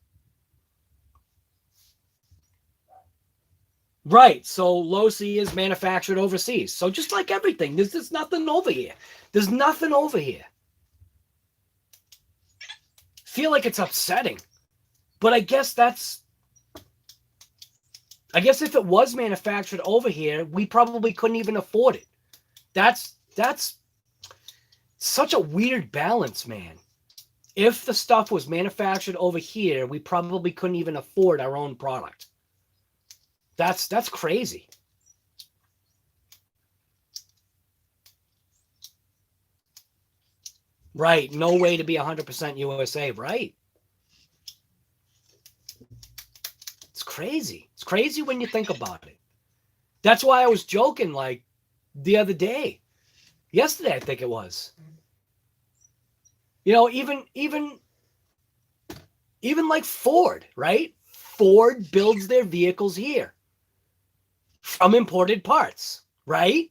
Right, so Losi is manufactured overseas. So just like everything, there's nothing over here. There's nothing over here. Feel like it's upsetting. But I guess if it was manufactured over here, we probably couldn't even afford it. That's such a weird balance, man. If the stuff was manufactured over here, we probably couldn't even afford our own product. That's crazy. Right. No way to be 100% USA. Right. It's crazy. It's crazy when you think about it. That's why I was joking like the other day. Yesterday, I think it was. You know, even like Ford, right? Ford builds their vehicles here from imported parts, right?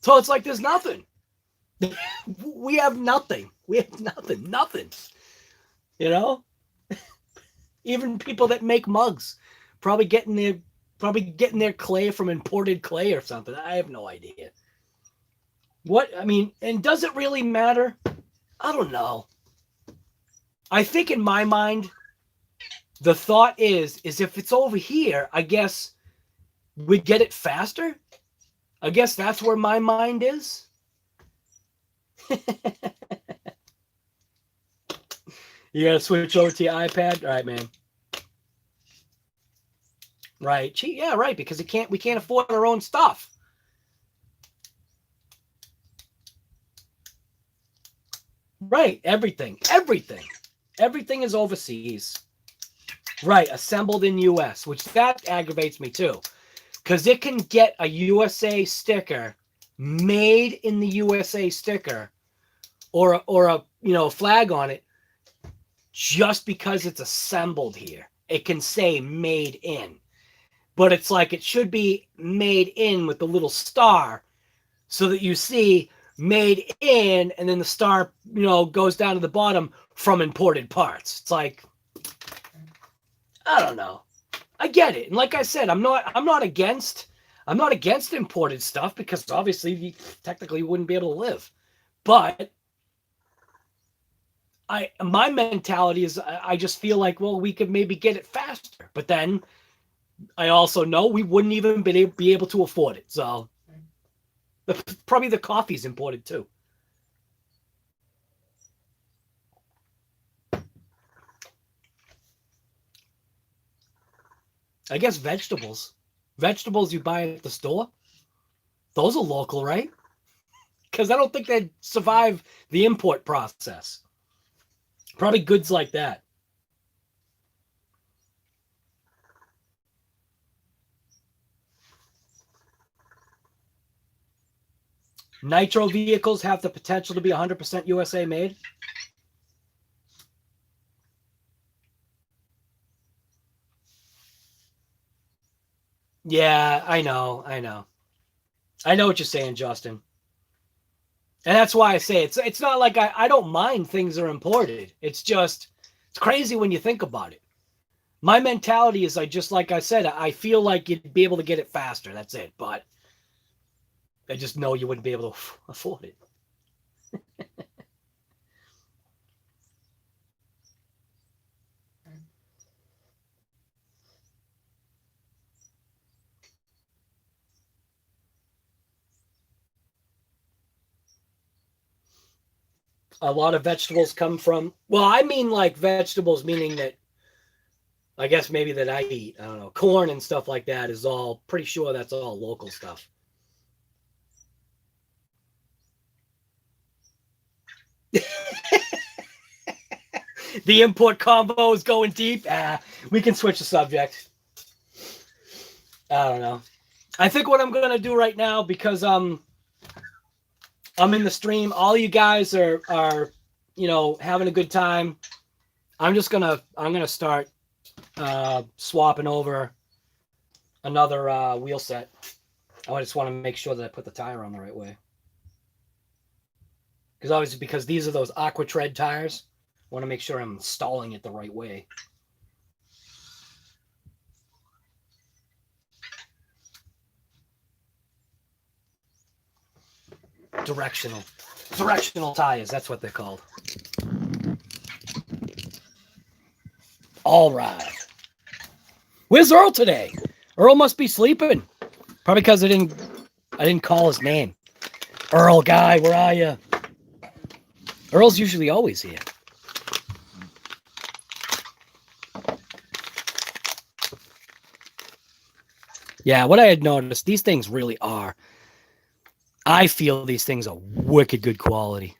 So it's like there's nothing. We have nothing. We have nothing. Nothing. You know? Even people that make mugs probably getting their clay from imported clay or something. I have no idea. What, I mean, and does it really matter? I don't know. I think in my mind, the thought is if it's over here, I guess we'd get it faster. I guess that's where my mind is. You gotta switch over to your iPad? All right, man. Right. Yeah, right, because we can't afford our own stuff. Right, everything is overseas. Right, assembled in US, which that aggravates me too, because it can get a USA sticker, made in the USA sticker, or a flag on it, just because it's assembled here. It can say made in, but it's like it should be made in with the little star, so that you see made in, and then the star, goes down to the bottom from imported parts. It's like, I don't know. I get it. And like I said, I'm not against imported stuff, because obviously you technically wouldn't be able to live. But my mentality is I just feel like, well, we could maybe get it faster. But then I also know we wouldn't even be able to afford it. So probably the coffee's imported too. I guess vegetables you buy at the store, those are local, right? Because I don't think they'd survive the import process. Probably goods like that. Nitro vehicles have the potential to be 100% USA made. Yeah, I know what you're saying, Justin. And that's why I say it's not like I don't mind things are imported. It's just, it's crazy when you think about it. My mentality is, like I said, I feel like you'd be able to get it faster. That's it. But I just know you wouldn't be able to afford it. A lot of vegetables come from, well, I mean like vegetables, meaning that I guess maybe that I eat, I don't know, corn and stuff like that is all, pretty sure that's all local stuff. The import combo is going deep. We can switch the subject. I don't know. I think what I'm going to do right now, because I'm in the stream, all you guys are having a good time. I'm going to start swapping over another wheel set. I just want to make sure that I put the tire on the right way. Because obviously, because these are those Aqua Tread tires, I want to make sure I'm installing it the right way. Directional tires, that's what they're called. All right. Where's Earl today? Earl must be sleeping. Probably because I didn't call his name. Earl, guy, where are you? Earl's usually always here. Yeah, what I had noticed, these things really are. I feel these things are wicked good quality.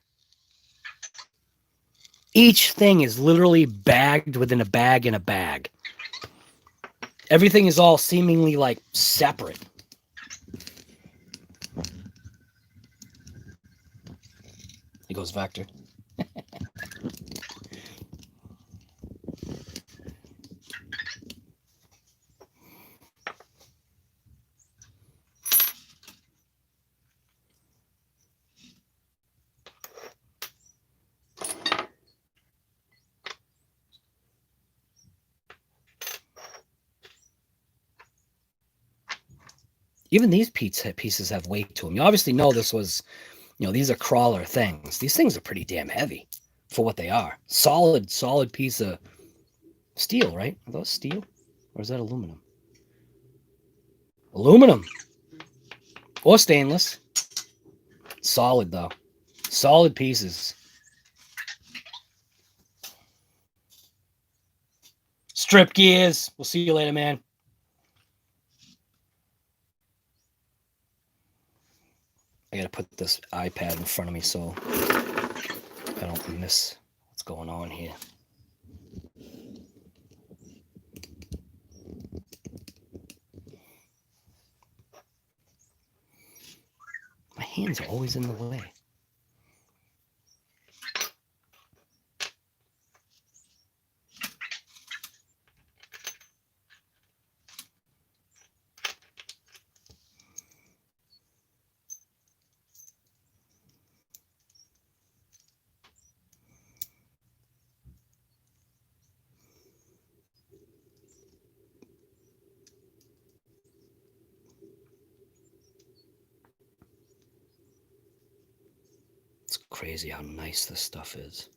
Each thing is literally bagged within a bag in a bag. Everything is all seemingly like separate. He goes Vector. Even these pieces have weight to them. You obviously know this was, these are crawler things. These things are pretty damn heavy for what they are. Solid piece of steel, right? Are those steel? Or is that aluminum? Aluminum. Or stainless. Solid, though. Solid pieces. Strip gears. We'll see you later, man. I gotta put this iPad in front of me so I don't miss what's going on here. My hands are always in the way. It's crazy how nice this stuff is.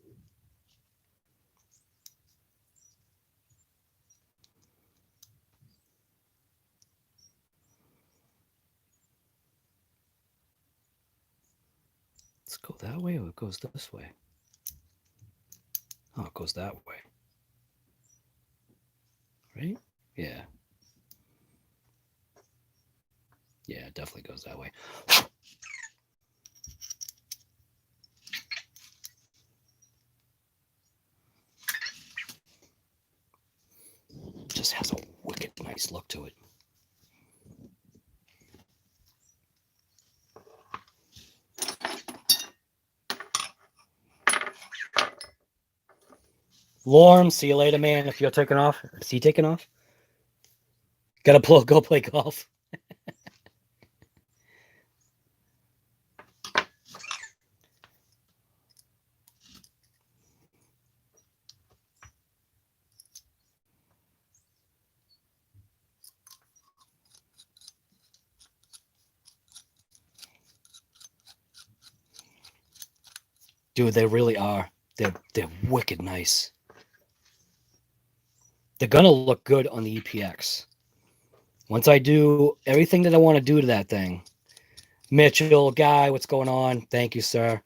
Let's go that way or it goes this way? Oh, it goes that way. Right? Yeah. Yeah, it definitely goes that way. Just has a wicked nice look to it. Lorm, see you later, man. If you're taking off, is he taking off? Gotta go play golf. Dude, they really are. They're wicked nice. They're gonna look good on the EPX. Once I do everything that I want to do to that thing. Mitchell, Guy, what's going on? Thank you, sir.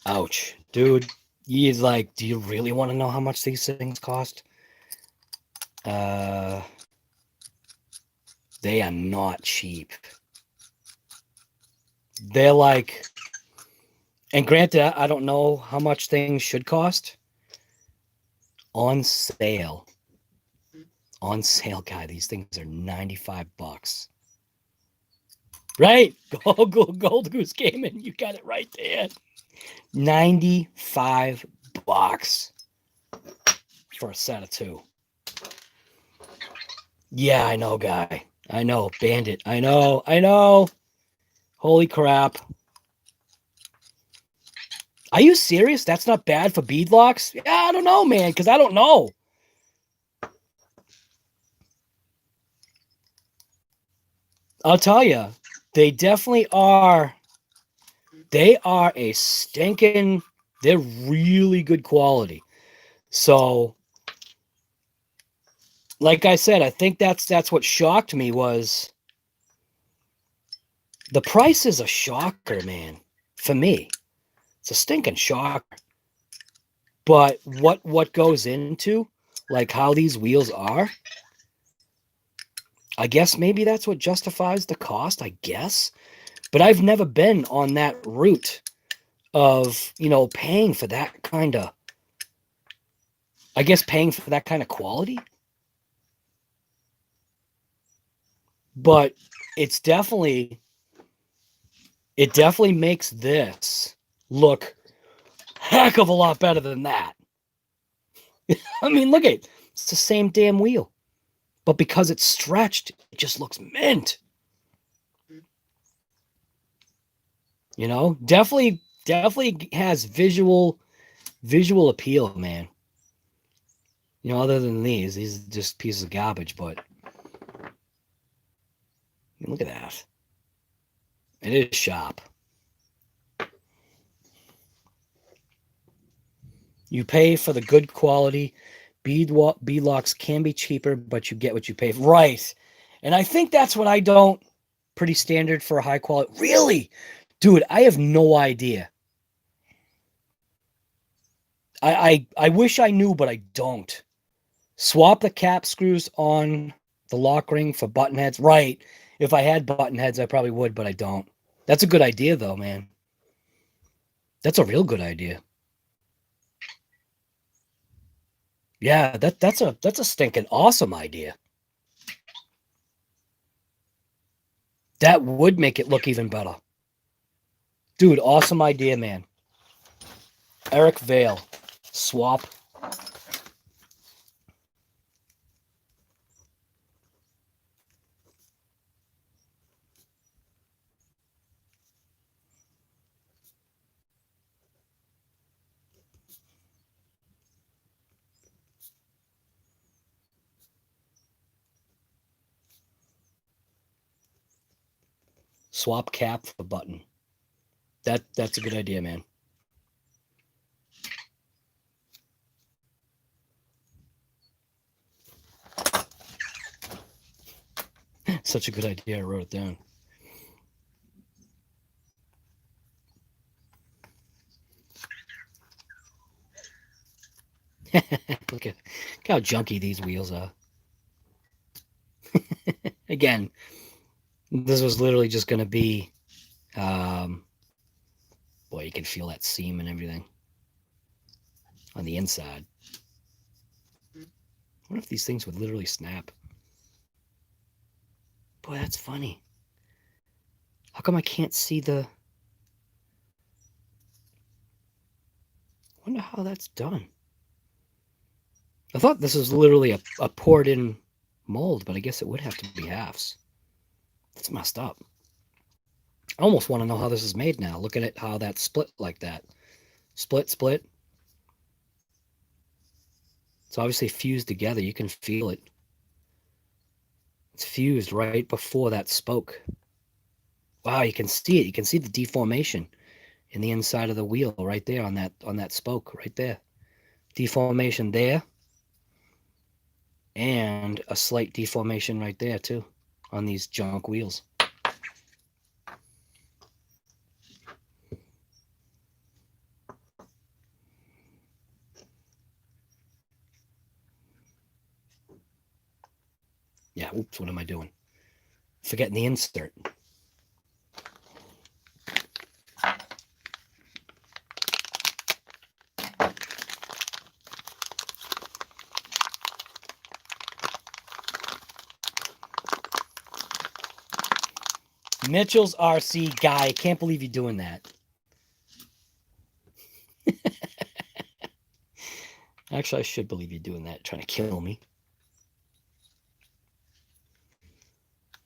Ouch. Dude, he's like, do you really want to know how much these things cost? They are not cheap. They're like, and granted, I don't know how much things should cost. On sale, guy, these things are $95. Right? Gold Goose Gaming, you got it right there. $95 for a set of two. Yeah, I know, Guy. I know, Bandit. I know. Holy crap. Are you serious? That's not bad for beadlocks? Yeah, I don't know, man, because I don't know. I'll tell you, they definitely are. They are a stinking, they're really good quality. So, like I said, I think that's what shocked me was the price is a shocker, man, for me. It's a stinking shocker. But what goes into, like, how these wheels are, I guess maybe that's what justifies the cost, I guess. But I've never been on that route of, paying for that kind of, I guess, paying for that kind of quality. But it's definitely it definitely makes this look heck of a lot better than that. I mean, look at it. It's the same damn wheel. But because it's stretched, it just looks mint. You know, definitely has visual appeal, man. You know, other than these are just pieces of garbage, but look at that. It is sharp. You pay for the good quality. Bead locks can be cheaper, but you get what you pay for. Right. And I think that's what I don't. Pretty standard for a high quality. Really? Dude, I have no idea. I wish I knew, but I don't. Swap the cap screws on the lock ring for button heads. Right. If I had button heads, I probably would, but I don't. That's a good idea, though, man. That's a real good idea. Yeah, that's a stinking awesome idea. That would make it look even better. Dude, awesome idea, man. Eric Vale. Swap. Swap cap for button. That's a good idea, man. Such a good idea. I wrote it down. Look at how junky these wheels are. Again, this was literally just going to be, boy, you can feel that seam and everything on the inside. I wonder if these things would literally snap. Boy, that's funny. How come I can't see the... I wonder how that's done. I thought this was literally a poured-in mold, but I guess it would have to be halves. That's messed up. I almost want to know how this is made now. Look at it, how that's split like that. Split. It's obviously fused together. You can feel it. It's fused right before that spoke. Wow, you can see it. You can see the deformation in the inside of the wheel right there on that spoke right there. Deformation there. And a slight deformation right there too on these junk wheels. Yeah, oops, what am I doing? Forgetting the insert. Mitchell's RC guy, I can't believe you're doing that. Actually, I should believe you're doing that, trying to kill me.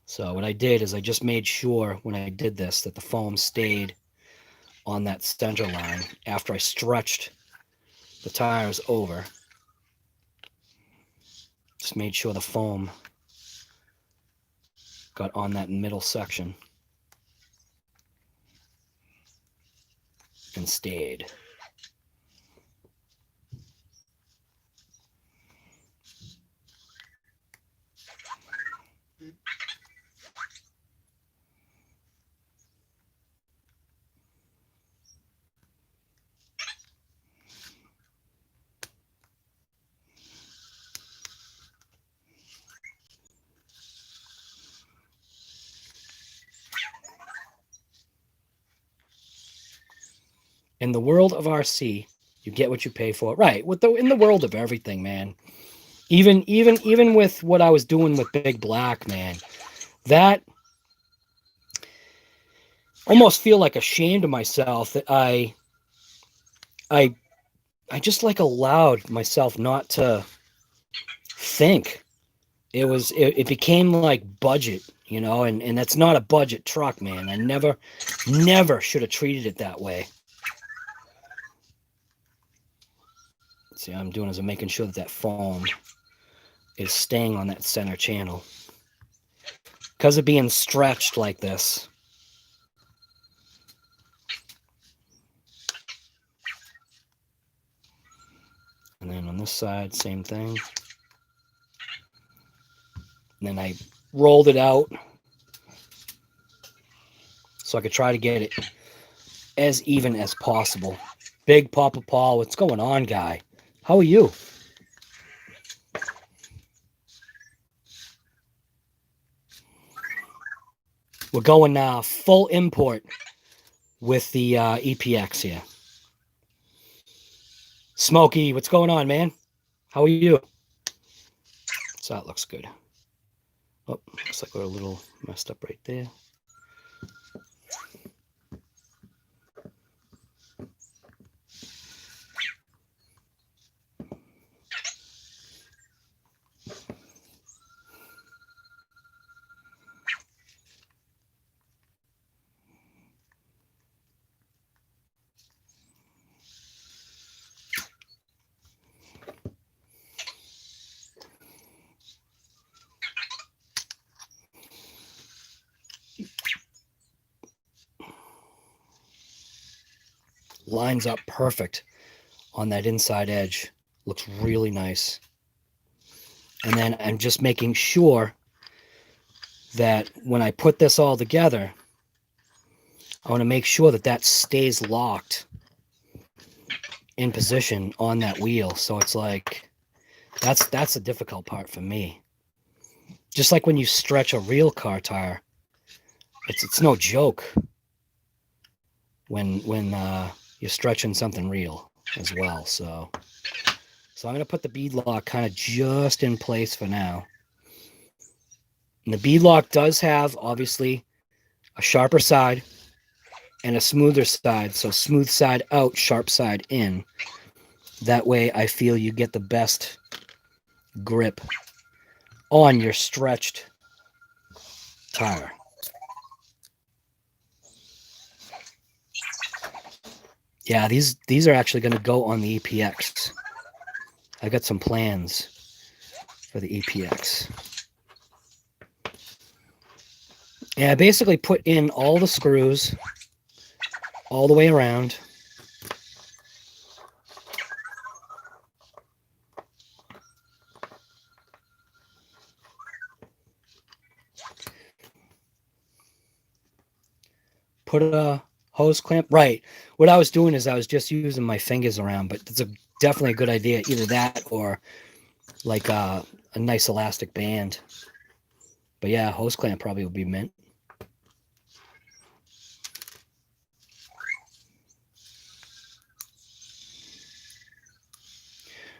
So what I did is I just made sure when I did this that the foam stayed on that center line after I stretched the tires over. Just made sure the foam got on that middle section and stayed. In the world of RC, you get what you pay for. Right. In the world of everything, man. Even with what I was doing with Big Black, man. That almost feel like ashamed of myself that I just like allowed myself not to think. It became like budget, you know, and that's not a budget truck, man. I never should have treated it that way. See, what I'm doing is I'm making sure that that foam is staying on that center channel. Because of being stretched like this. And then on this side, same thing. And then I rolled it out so I could try to get it as even as possible. Big Papa Paul, what's going on, guy? How are you? We're going full import with the EPX here. Smokey, what's going on, man? How are you? So that looks good. Oh, looks like we're a little messed up right there. Lines up perfect on that inside edge. Looks really nice. And then I'm just making sure that when I put this all together, I want to make sure that that stays locked in position on that wheel. So it's like, that's the difficult part for me. Just like when you stretch a real car tire, it's no joke when you're stretching something real as well. So I'm going to put the bead lock kind of just in place for now. And the bead lock does have, obviously, a sharper side and a smoother side. So smooth side out, sharp side in. That way I feel you get the best grip on your stretched tire. Yeah, these are actually going to go on the EPX. I got some plans for the EPX. And I basically put in all the screws all the way around. Put a hose clamp. Right. What I was doing is I was just using my fingers around, but it's definitely a good idea. Either that or like a nice elastic band. But yeah, hose clamp probably would be mint.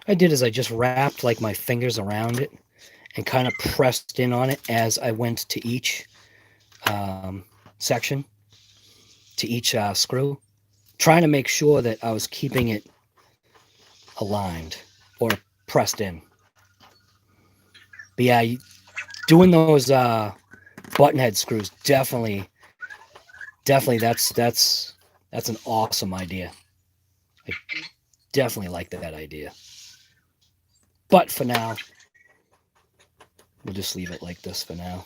I did is I just wrapped like my fingers around it and kind of pressed in on it as I went to each section, to each screw, trying to make sure that I was keeping it aligned or pressed in. But yeah, doing those button head screws, definitely that's an awesome idea. I definitely like that idea. But for now, we'll just leave it like this for now.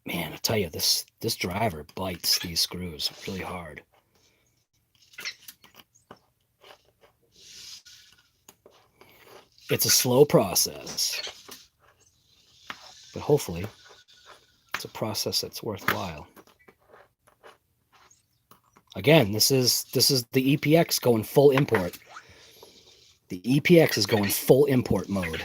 Man, I tell you, this driver bites these screws really hard. It's a slow process, but hopefully it's a process that's worthwhile. Again, this is the EPX going full import. The EPX is going full import mode.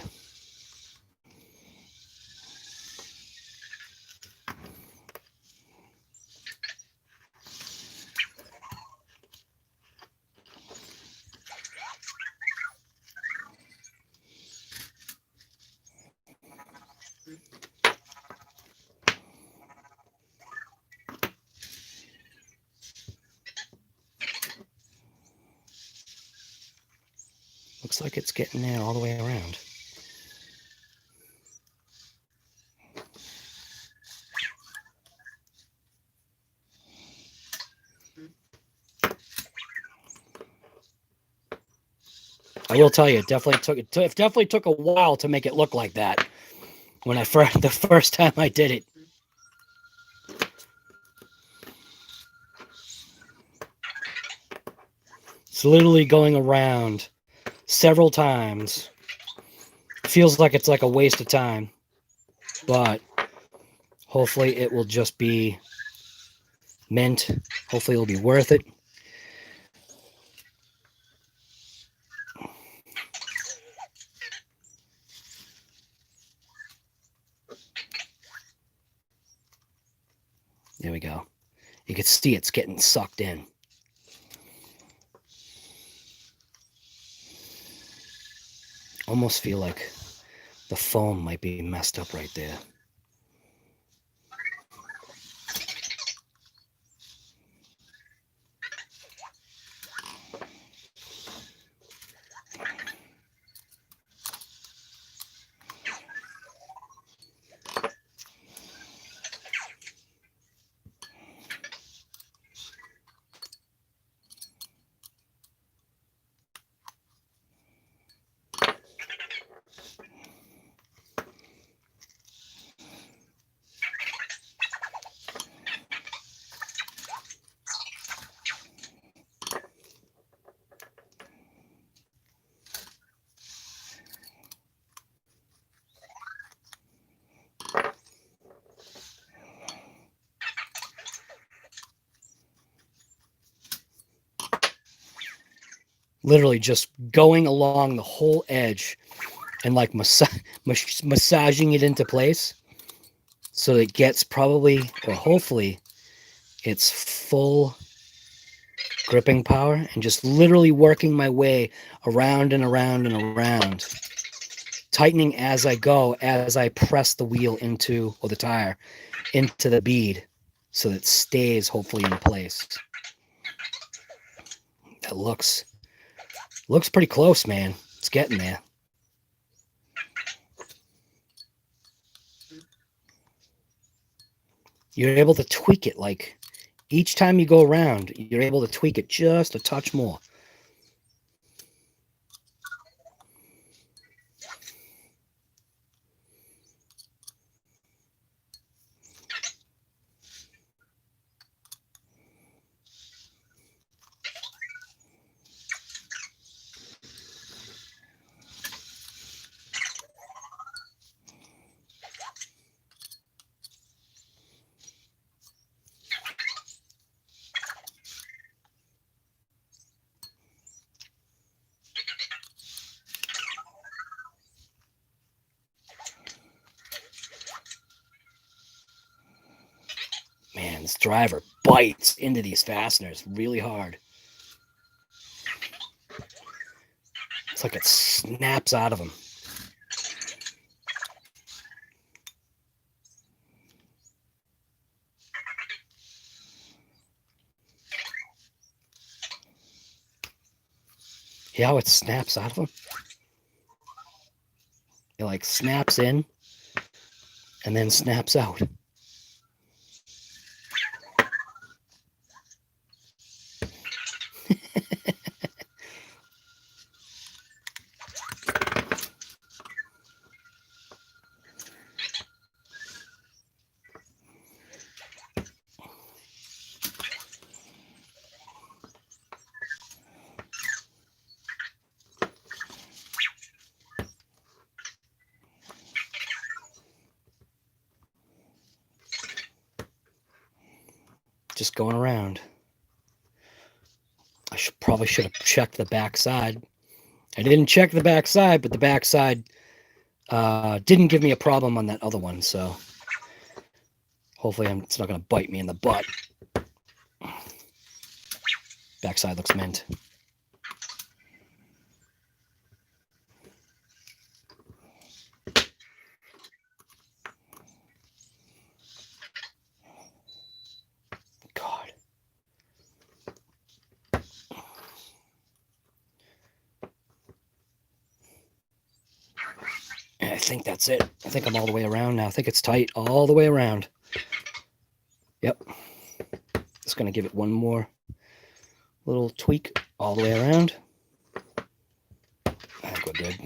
looks like it's getting there all the way around. I will tell you, it definitely took a while to make it look like that. When the first time I did it. It's literally going around several times. Feels like it's like a waste of time, but hopefully it will just be mint. Hopefully it'll be worth it. There we go. You can see it's getting sucked in. Almost feel like the foam might be messed up right there. Literally just going along the whole edge and like massaging it into place so it gets probably, or hopefully, its full gripping power, and just literally working my way around and around and around, tightening as I go, as I press the wheel into, or the tire, into the bead so that it stays hopefully in place. That looks pretty close, man. It's getting there. You're able to tweak it, like each time you go around, you're able to tweak it just a touch more. Man, this driver bites into these fasteners really hard. It's like it snaps out of them. See how it snaps out of them? It like snaps in and then snaps out. Just going around. I probably should have checked the back side. I didn't check the back side, but the back side didn't give me a problem on that other one, so hopefully it's not going to bite me in the butt. Backside looks mint. God. I think that's it. I think I'm all the way around now. I think it's tight all the way around. Yep. Just going to give it one more little tweak all the way around. I think we're good.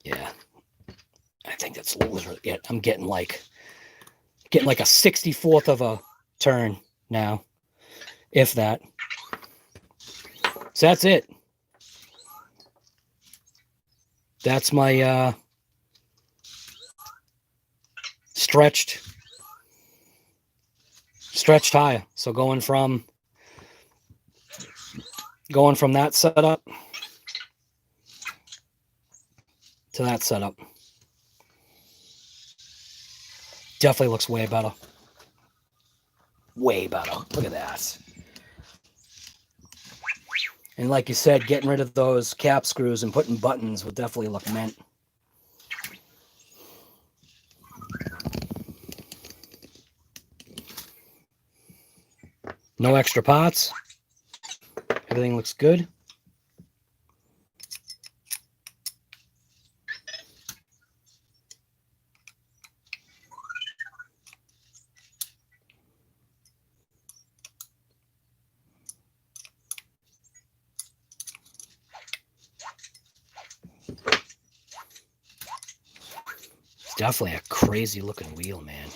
Yeah. I think that's literally it. I'm getting like a 64th of a turn now, if that. So that's it. That's my stretched tire. So going from that setup to that setup. Definitely looks way better. Way better. Look at that. And like you said, getting rid of those cap screws and putting buttons would definitely look mint. No extra parts. Everything looks good. It's definitely a crazy looking wheel, man.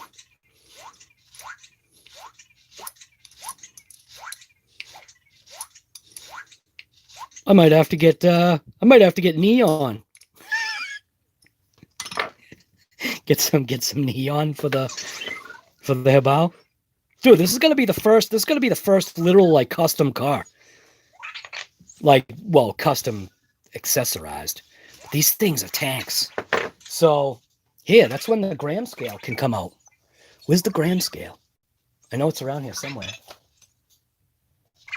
I might have to get neon. get some neon for the HoBao. Dude, this is gonna be the first literal like custom car. Like, well, custom accessorized. These things are tanks. So here, that's when the gram scale can come out. Where's the gram scale? I know it's around here somewhere.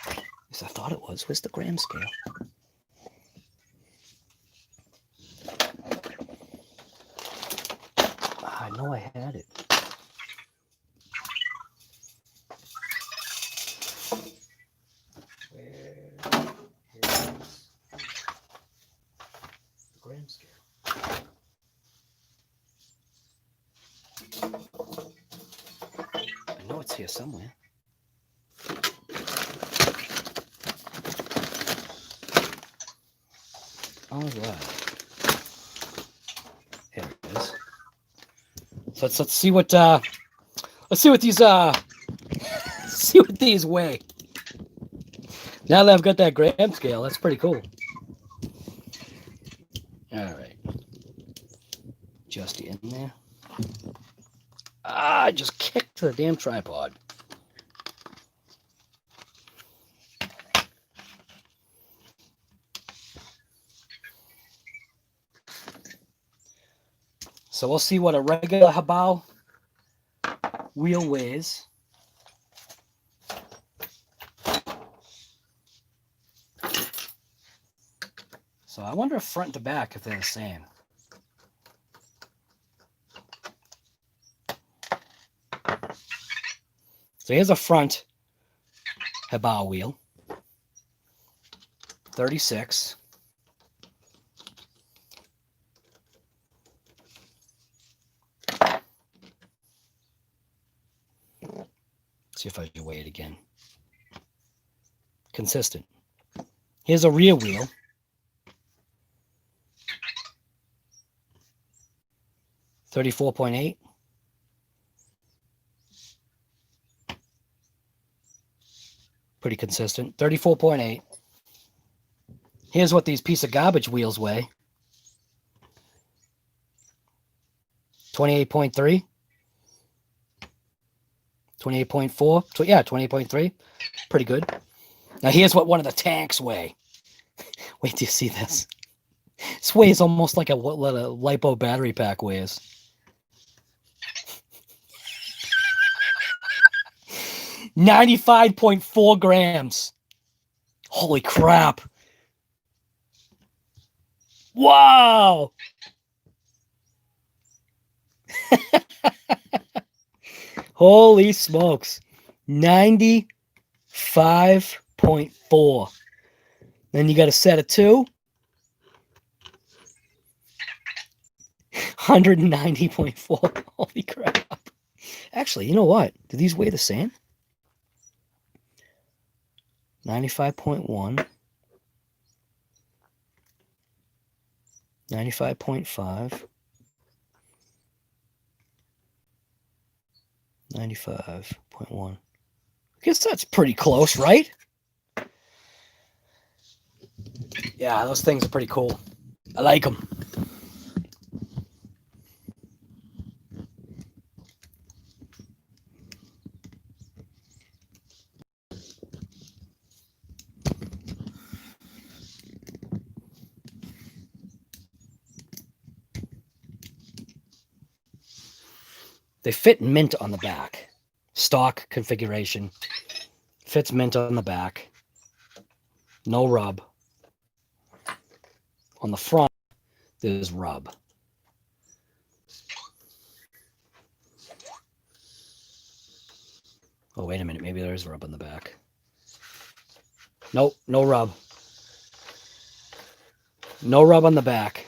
At least I thought it was. Where's the gram scale? I know I had it. Where is the gram scale? I know it's here somewhere. All right. Here it is. So let's see what these weigh. Now that I've got that gram scale, that's pretty cool. All right. Just in there. I just kicked the damn tripod. So we'll see what a regular HoBao wheel weighs. So I wonder if front to back if they're the same. So here's a front HoBao wheel. 36. See if I can weigh it again. Consistent. Here's a rear wheel. $34.8. Pretty consistent. 34.8. Here's what these piece of garbage wheels weigh. 28.3. 28.4. Yeah, 28.3. Pretty good. Now here's what one of the tanks weigh. Wait till you see this. This weighs almost like what a LiPo battery pack weighs. 95.4 grams. Holy crap. Wow. Holy smokes. 95.4. Then you got a set of 2. 190.4. Holy crap. Actually, you know what? Do these weigh the same? 95.1. 95.5. 95.1. I guess that's pretty close, right? Yeah, those things are pretty cool. I like them. They fit mint on the back. Stock configuration. Fits mint on the back. No rub. On the front, there's rub. Oh, wait a minute. Maybe there is rub on the back. Nope, no rub. No rub on the back.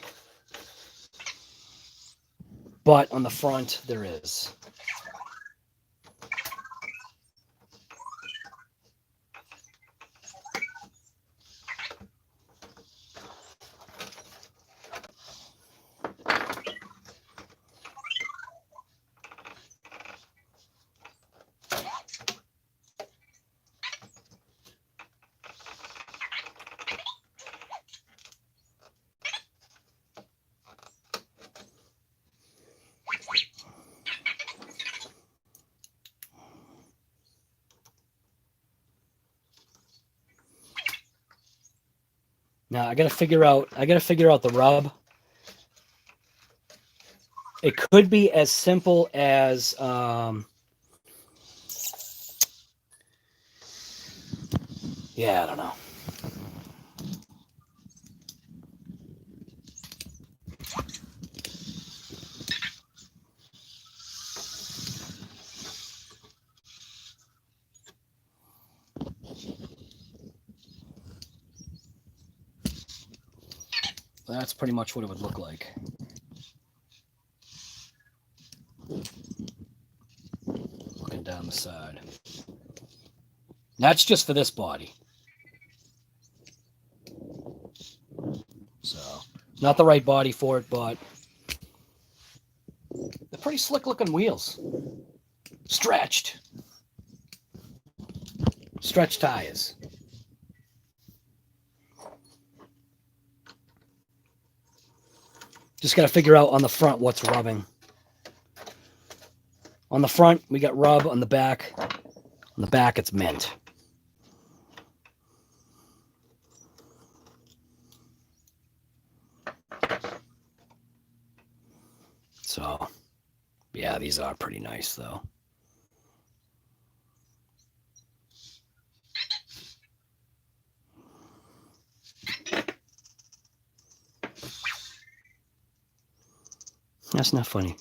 But on the front, there is. Now I gotta figure out the rub. It could be as simple as yeah, I don't know. That's pretty much what it would look like. Looking down the side. That's just for this body. So, not the right body for it, but they're pretty slick looking wheels. Stretched. Stretched tires. Just got to figure out on the front what's rubbing. On the front, we got rub. On the back, it's mint. So, yeah, these are pretty nice, though. That's not funny.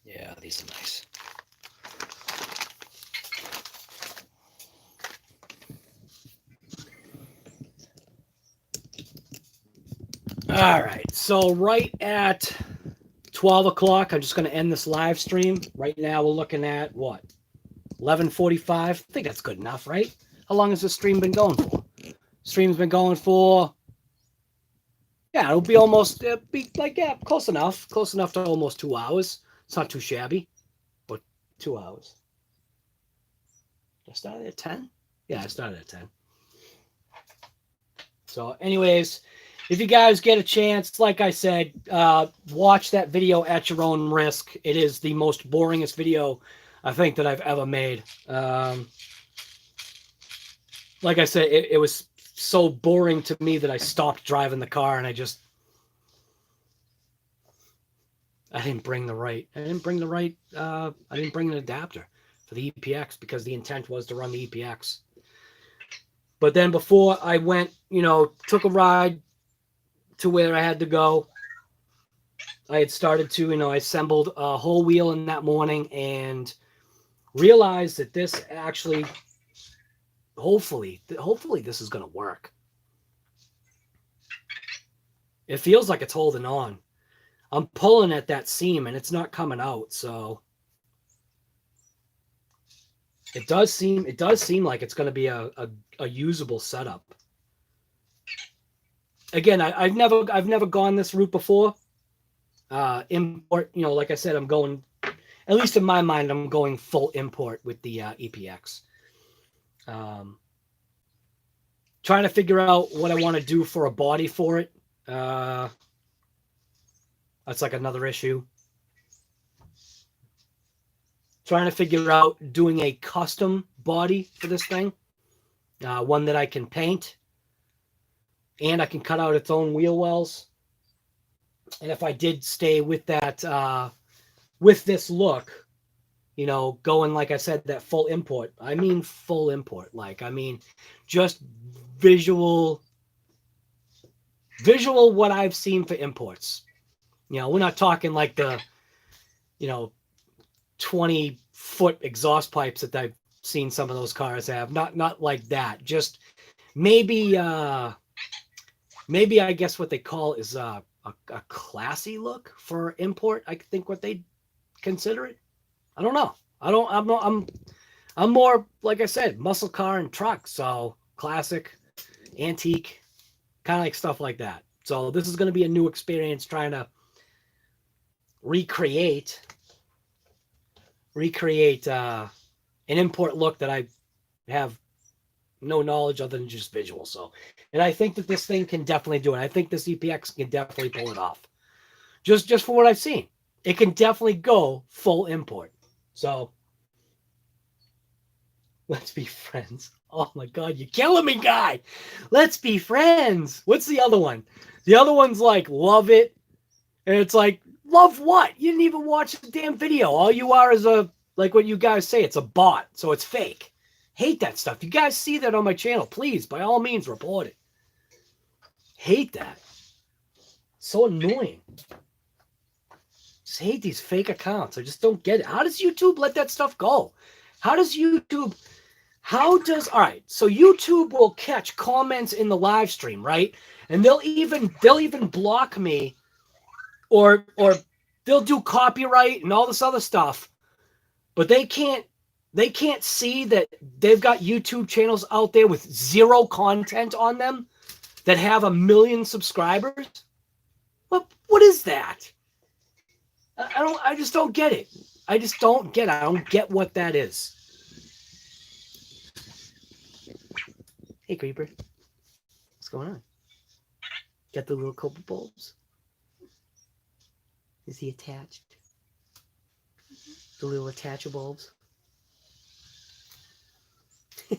Yeah, these are nice. All right, so right at 12 o'clock. I'm just going to end this live stream. Right now we're looking at what? 11:45. I think that's good enough, right? How long has the stream been going for? Stream's been going for, yeah, it'll be almost, it'll be like, yeah, close enough to almost 2 hours. It's not too shabby, but 2 hours. Did I start at 10? Yeah, I started at 10. So anyways, if you guys get a chance, like I said, watch that video at your own risk. It is the most boringest video I think that I've ever made. Like I said, it was so boring to me that I stopped driving the car, and I didn't bring the right, I didn't bring an adapter for the EPX because the intent was to run the EPX. But then before I went, took a ride to where I had to go, I had started to, I assembled a whole wheel in that morning and realized that this actually, hopefully this is going to work. It feels like it's holding on. I'm pulling at that seam and it's not coming out. So it does seem like it's going to be a usable setup. Again, I've never gone this route before. Import, like I said, I'm going, at least in my mind, I'm going full import with the EPX. Trying to figure out what I want to do for a body for it. That's like another issue. Trying to figure out doing a custom body for this thing. One that I can paint. And I can cut out its own wheel wells. And if I did stay with that, with this look, going, like I said, that full import. I mean full import. Just visual what I've seen for imports. We're not talking like the, 20-foot exhaust pipes that I've seen some of those cars have. Not like that. Just maybe I guess what they call is a classy look for import. I think what they consider it. I don't know. I'm more, like I said, muscle car and truck. So classic, antique, kind of like stuff like that. So this is going to be a new experience trying to recreate an import look that I have no knowledge other than just visual. So, and I think that this thing can definitely do it. I think this EPX can definitely pull it off. Just for what I've seen, it can definitely go full import. So let's be friends. Oh my God, you're killing me, guy. Let's be friends. What's the other one? The other one's like, love it. And it's like, love what? You didn't even watch the damn video. All you are is like what you guys say, it's a bot. So it's fake. Hate that stuff. You guys see that on my channel, please, by all means, report it. Hate that. So annoying. Just hate these fake accounts. I just don't get it. How does YouTube let that stuff go? All right, so YouTube will catch comments in the live stream, right? And they'll even block me or they'll do copyright and all this other stuff. But they can't see that they've got YouTube channels out there with zero content on them that have 1 million subscribers. What is that? I just don't get it. I don't get what that is. Hey, Creeper. What's going on? Got the little copper bulbs? Is he attached? The little attachable bulbs? Hey,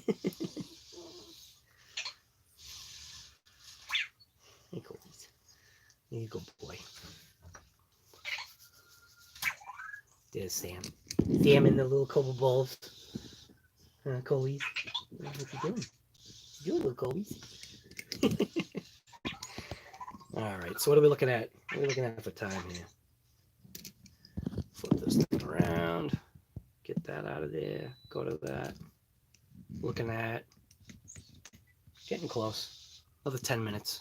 Colby's. There you go, boy. There's Sam. Sam and the little copper bulbs. Colby's. What you doing? What you doing, little Colby's? All right, so what are we looking at? What are we looking at for time here? Flip this thing around. Get that out of there. Go to that. Looking at getting close. Another 10 minutes.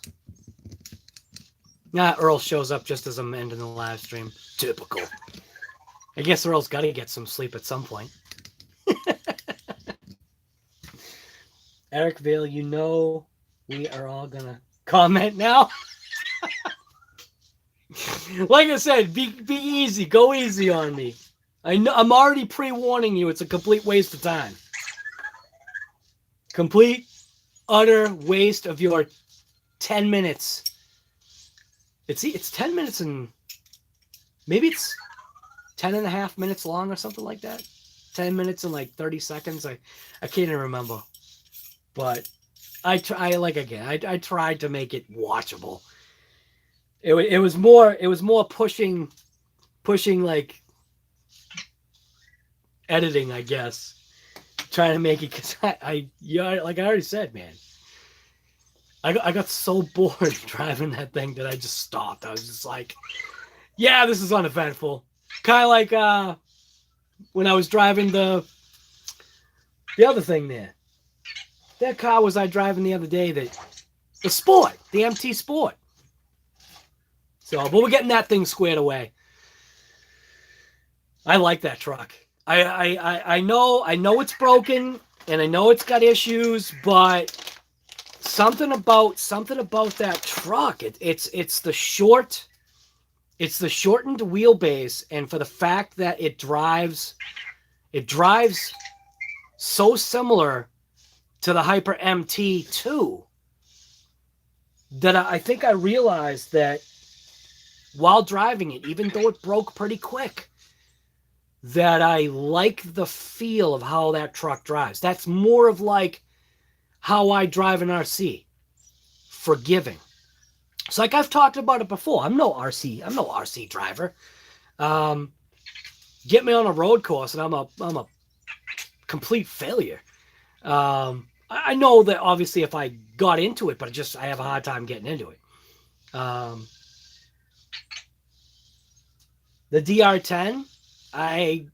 Nah, Earl shows up just as I'm ending the live stream. Typical. I guess Earl's got to get some sleep at some point. Eric Vale, you know we are all going to comment now. Like I said, be easy. Go easy on me. I know, I'm already pre-warning you. It's a complete waste of time. Complete, utter waste of your 10 minutes. It's 10 minutes and maybe it's 10 and a half minutes long or something like that. 10 minutes and like 30 seconds. I can't even remember. But I tried to make it watchable. It was more pushing like editing, I guess. Trying to make it, because like I already said, man, I got so bored driving that thing that I just stopped. I was just like, yeah, this is uneventful. Kind of like when I was driving the other thing there. That car was I driving the other day, the Sport, the MT Sport. So, but we're getting that thing squared away. I like that truck. I know it's broken and I know it's got issues, but something about that truck. It's the shortened wheelbase, and for the fact that it drives so similar to the Hyper MT2 that I think I realized that while driving it, even though it broke pretty quick, that I like the feel of how that truck drives. That's more of like how I drive an RC. Forgiving. So like I've talked about it before. I'm no RC driver. Get me on a road course and I'm a complete failure. I know that obviously if I got into it, but I have a hard time getting into it. The DR10, I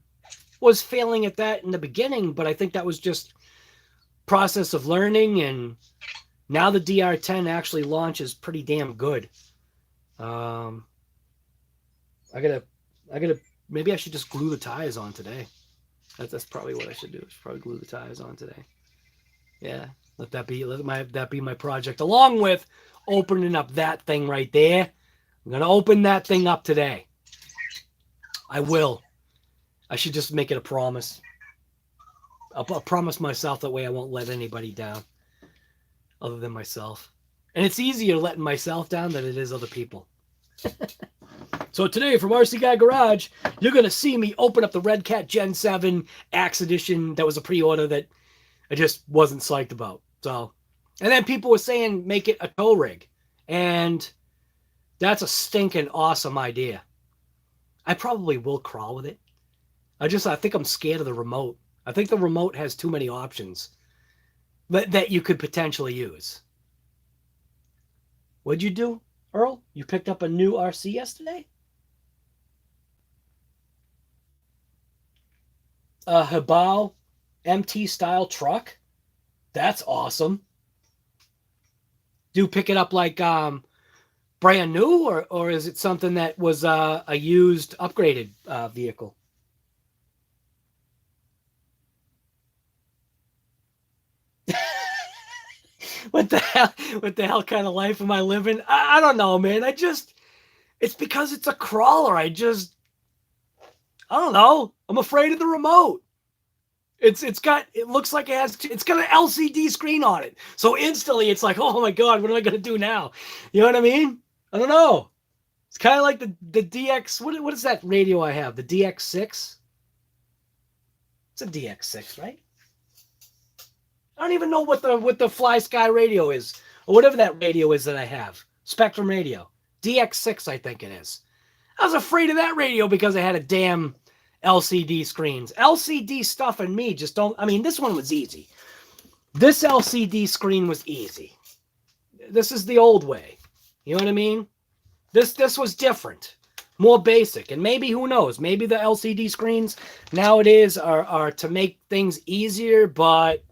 was failing at that in the beginning, but I think that was just process of learning, and now the DR10 actually launches pretty damn good. I gotta maybe I should just glue the tires on today. That's probably what I should do. I should probably glue the tires on today. Yeah, let that be my project, along with opening up that thing right there. I'm gonna open that thing up today. I will. I should just make it a promise. I'll promise myself, that way I won't let anybody down other than myself. And it's easier letting myself down than it is other people. So today from RC Guy Garage, you're going to see me open up the Red Cat Gen 7 Axe Edition. That was a pre-order that I just wasn't psyched about. So, and then people were saying make it a tow rig. And that's a stinking awesome idea. I probably will crawl with it. I think I'm scared of the remote. I think the remote has too many options that you could potentially use. What'd you do, Earl? You picked up a new RC yesterday? A HoBao MT style truck? That's awesome. Do you pick it up like brand new, or is it something that was a used, upgraded vehicle? What the hell kind of life am I living? I don't know, man. It's because it's a crawler. I don't know. I'm afraid of the remote. It looks like it's got an LCD screen on it. So instantly it's like, oh my God, what am I going to do now? You know what I mean? I don't know. It's kind of like the DX. What is that radio I have? The DX6? It's a DX6, right? I don't even know what the Fly Sky radio is, or whatever that radio is that I have. Spectrum radio. DX6, I think it is. I was afraid of that radio because I had a damn LCD screens. LCD stuff and me just don't. I mean, this one was easy. This LCD screen was easy. This is the old way. You know what I mean? This was different. More basic. And maybe, who knows, maybe the LCD screens nowadays are to make things easier, but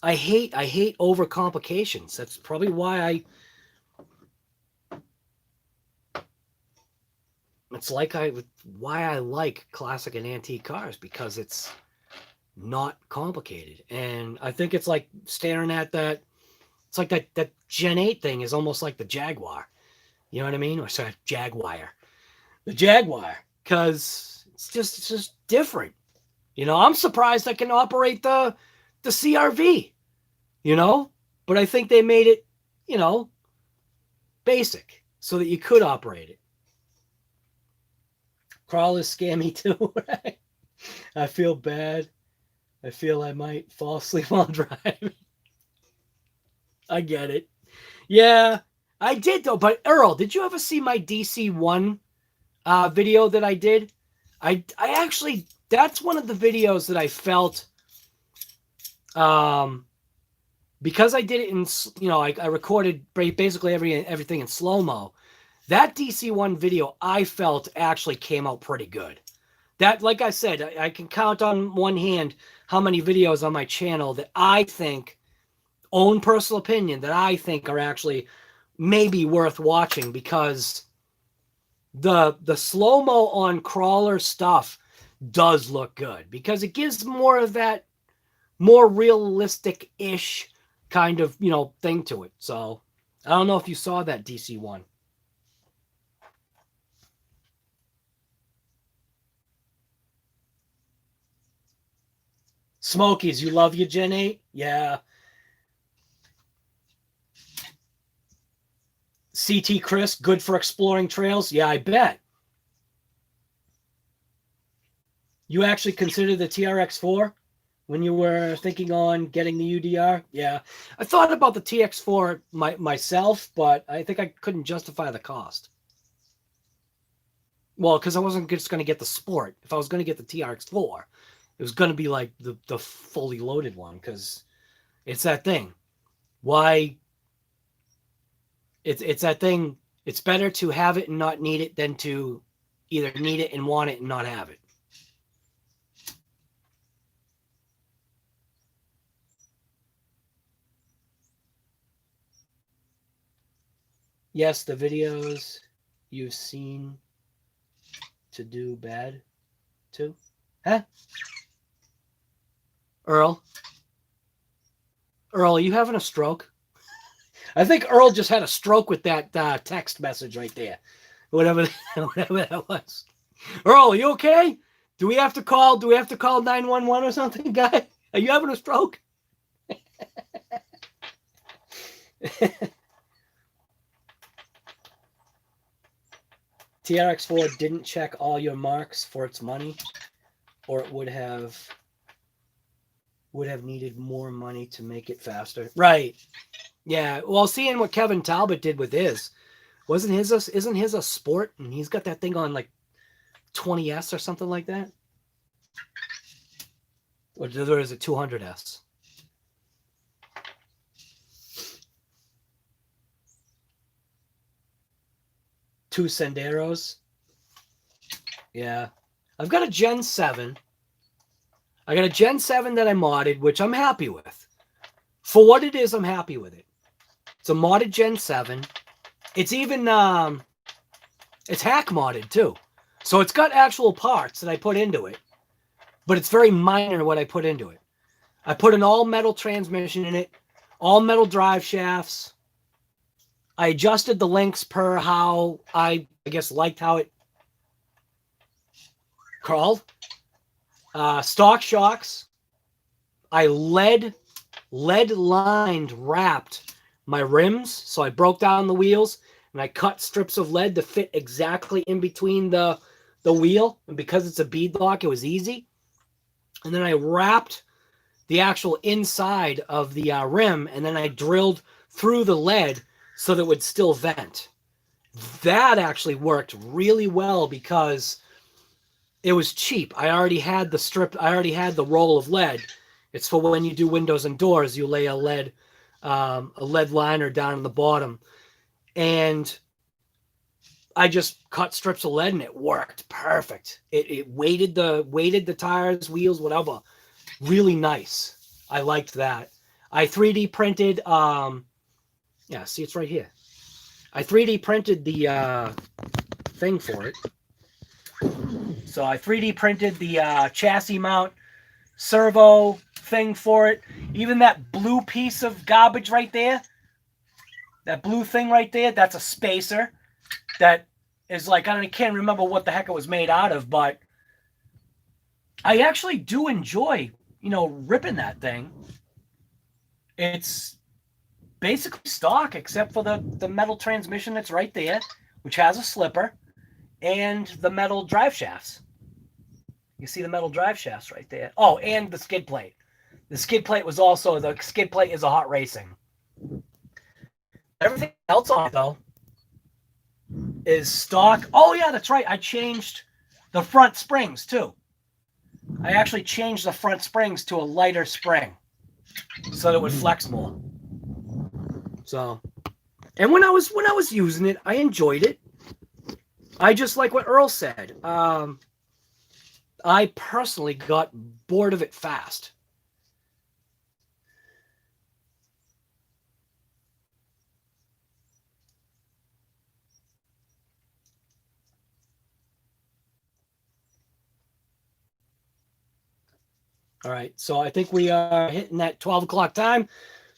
I hate over complications. That's probably why it's like why I like classic and antique cars, because it's not complicated. And I think it's like staring at that. It's like that Gen 8 thing is almost like the Jaguar. You know what I mean? Or sorry, Jaguar. The Jaguar. Because it's just different. You know, I'm surprised I can operate the CRV. You know? But I think they made it, you know, basic so that you could operate it. Crawlers scare me too, right? I feel bad. I feel I might fall asleep while driving. I get it. Yeah, I did though. But Earl, did you ever see my DC1 video that I did? I actually, that's one of the videos that I felt, because I did it in, you know, I recorded basically everything in slow-mo. That DC1 video I felt actually came out pretty good. That, like I said, I can count on one hand how many videos on my channel that I think, own personal opinion, that I think are actually maybe worth watching, because the slow-mo on crawler stuff does look good, because it gives more of that more realistic-ish kind of, you know, thing to it. So I don't know if you saw that DC1. Smokies, you love your Gen 8? Yeah. CT Chris, good for exploring trails? Yeah, I bet. You actually considered the TRX4 when you were thinking on getting the UDR? Yeah. I thought about the TX4 myself, but I think I couldn't justify the cost. Well, because I wasn't just going to get the Sport. If I was going to get the TRX4, it was going to be like the fully loaded one, because it's that thing. Why? It's that thing. It's better to have it and not need it than to either need it and want it and not have it. Yes, the videos you've seen to do bad too. Huh? Earl, are you having a stroke? I think Earl just had a stroke with that text message right there. Whatever that was. Earl, you okay? Do we have to call 911 or something, guy? Are you having a stroke? TRX4 didn't check all your marks for its money, or it would have needed more money to make it faster. Right. Yeah. Well, seeing what Kevin Talbot did with his, isn't his a Sport, and he's got that thing on like 20S or something like that? Or is it 200S? Two Senderos. Yeah. I've got a Gen 7. I got a Gen 7 that I modded, which I'm happy with. For what it is, I'm happy with it. It's a modded Gen 7. It's even, it's hack modded too. So it's got actual parts that I put into it. But it's very minor what I put into it. I put an all-metal transmission in it. All-metal drive shafts. I adjusted the links per how I guess liked how it crawled. Stock shocks. I lead lined wrapped my rims, so I broke down the wheels and I cut strips of lead to fit exactly in between the wheel, and because it's a bead lock, it was easy. And then I wrapped the actual inside of the rim, and then I drilled through the lead so that it would still vent. That actually worked really well because it was cheap. I already had the roll of lead. It's for when you do windows and doors, you lay a lead liner down in the bottom. And I just cut strips of lead and it worked perfect. It weighted the tires, wheels, whatever. Really nice. I liked that. I 3D printed, yeah, see, it's right here. I 3D printed the thing for it. So I 3D printed the chassis mount servo thing for it. Even that blue piece of garbage right there, that blue thing right there, that's a spacer that is like, I can't remember what the heck it was made out of, but I actually do enjoy, ripping that thing. It's basically stock except for the metal transmission that's right there, which has a slipper, and the metal drive shafts. You see the metal drive shafts right there. Oh, and the skid plate. The skid plate is a hot racing. Everything else on it, though, is stock. Oh, yeah, that's right. I changed the front springs, too. I actually changed the front springs to a lighter spring so that it would flex more. So, and when I was using it, I enjoyed it. I just like what Earl said. I personally got bored of it fast. All right, so I think we are hitting that 12 o'clock time.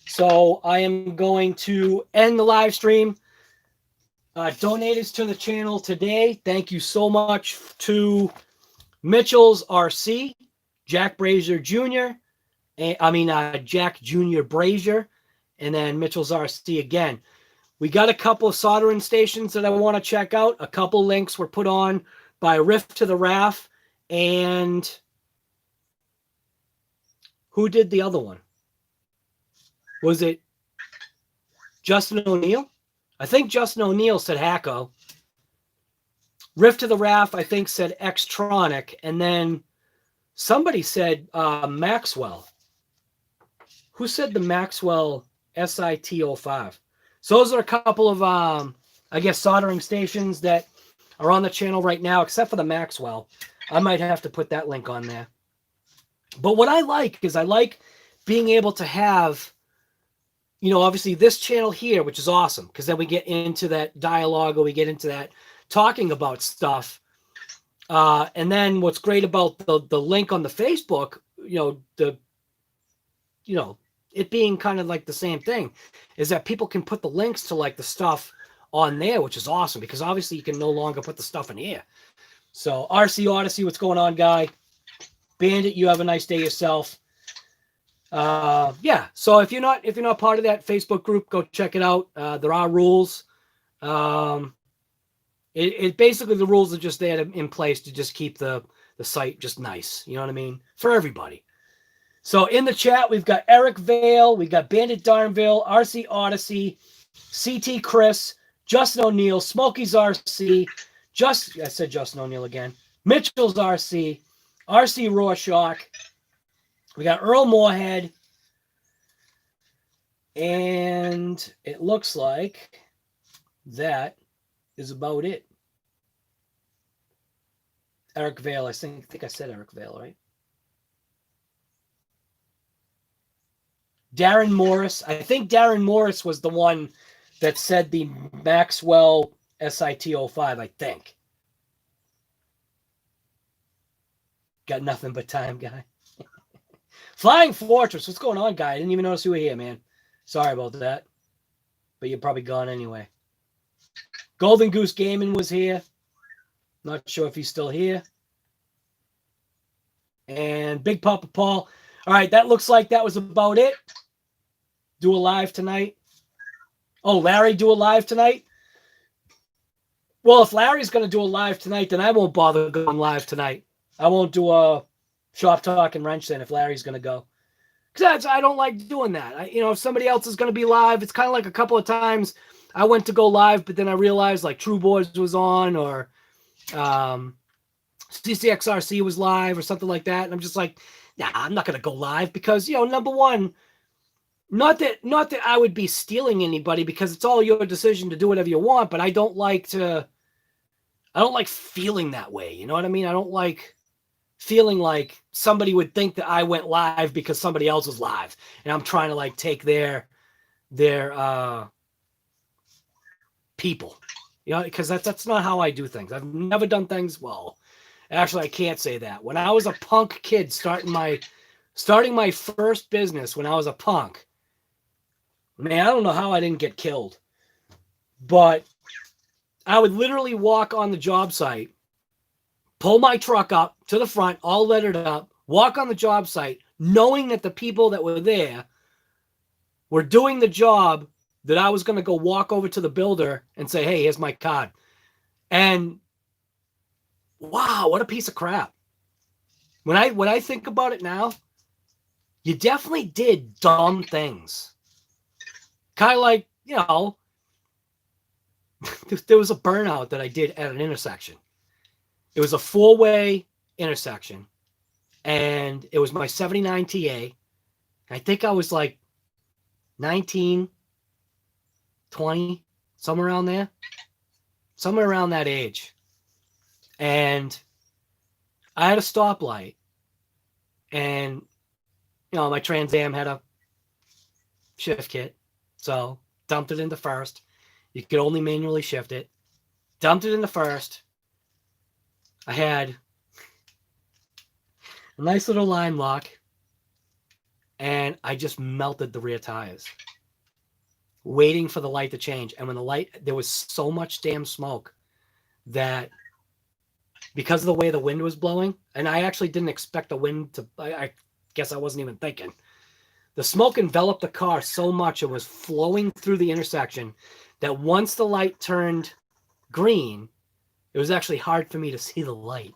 So I am going to end the live stream. Donators to the channel today. Thank you so much to Mitchell's RC, Jack Brazier Jr., Jack Jr. Brazier, and then Mitchell's RC again. We got a couple of soldering stations that I want to check out. A couple links were put on by Rift to the RAF, and who did the other one? Was it Justin O'Neill? I think Justin O'Neill said Hacko. Rift to the RAF, I think, said Xtronic, and then somebody said Maxwell. Who said the Maxwell SIT05? So those are a couple of, soldering stations that are on the channel right now, except for the Maxwell. I might have to put that link on there. But what I like is being able to have, obviously this channel here, which is awesome, because then we get into that dialogue or we get into that talking about stuff. And then what's great about the link on the Facebook, it being kind of like the same thing, is that people can put the links to like the stuff on there, which is awesome, because obviously you can no longer put the stuff in here. So RC Odyssey, what's going on, guy? Bandit, you have a nice day yourself. So if you're not part of that Facebook group, go check it out. There are rules. It basically, the rules are just there in place to just keep the site just nice. You know what I mean? For everybody. So in the chat, we've got Eric Vale, we got Bandit Darnville, RC Odyssey, CT Chris, Justin O'Neill, Smokey's RC, I said Justin O'Neill again, Mitchell's RC, RC Rorschach. We got Earl Moorhead. And it looks like that is about it. Eric Vale, I think I said Eric Vale, right? Darren Morris. I think Darren Morris was the one that said the Maxwell SIT05, I think. Got nothing but time, guy. Flying Fortress. What's going on, guy? I didn't even notice you were here, man. Sorry about that. But you're probably gone anyway. Golden Goose Gaming was here. Not sure if he's still here. And Big Papa Paul. All right, that looks like that was about it. Do a live tonight. Oh, Larry, do a live tonight? Well, if Larry's going to do a live tonight, then I won't bother going live tonight. I won't do a Shop Talk and Wrench then if Larry's going to go. Because I don't like doing that. If somebody else is going to be live, it's kind of like a couple of times I went to go live, but then I realized like True Boys was on or CCXRC was live or something like that. And I'm just like, nah, I'm not going to go live because, number one, not that I would be stealing anybody because it's all your decision to do whatever you want, but I don't like feeling that way. You know what I mean? I don't like feeling like somebody would think that I went live because somebody else was live and I'm trying to like take their people, because that's not how I do things. I've never done things. Well, Actually, I can't say that. When I was a punk kid starting my first business when I was a punk, man, I don't know how I didn't get killed. But I would literally walk on the job site, pull my truck up to the front, all lettered up, walk on the job site, knowing that the people that were there were doing the job that I was going to go walk over to the builder and say, hey, here's my card. And wow, what a piece of crap. When I think about it now, you definitely did dumb things. Kind of like, you know, there was a burnout that I did at an intersection. It was a 4-way intersection, and it was my 79 TA. I think I was like 19, 20, somewhere around there. Somewhere around that age. And I had a stoplight, and, you know, my Trans Am had a shift kit, so dumped it into first. You could only manually shift it. Dumped it into first. I had a nice little line lock, and I just melted the rear tires, waiting for the light to change. And when the light, there was so much damn smoke that because of the way the wind was blowing, and I actually didn't expect the wind to, I guess I wasn't even thinking. The smoke enveloped the car so much, it was flowing through the intersection, that once the light turned green, it was actually hard for me to see the light.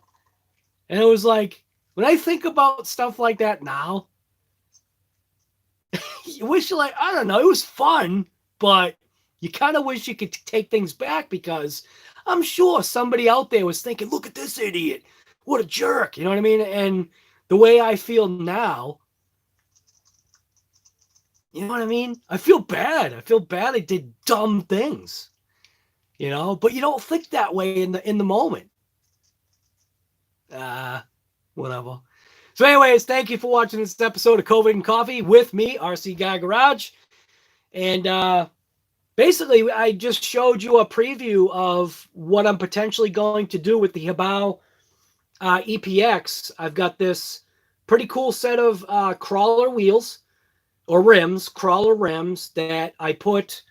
And it was like, when I think about stuff like that now, you wish you like, I don't know, it was fun, but you kind of wish you could take things back, because I'm sure somebody out there was thinking, look at this idiot. What a jerk. You know what I mean? And the way I feel now, you know what I mean? I feel bad. I feel bad I did dumb things. You know, but you don't think that way in the moment. Whatever. So anyways, thank you for watching this episode of COVID and Coffee with me, RC Guy Garage. And basically, I just showed you a preview of what I'm potentially going to do with the HoBao EPX. I've got this pretty cool set of crawler wheels, or rims, crawler rims, that I put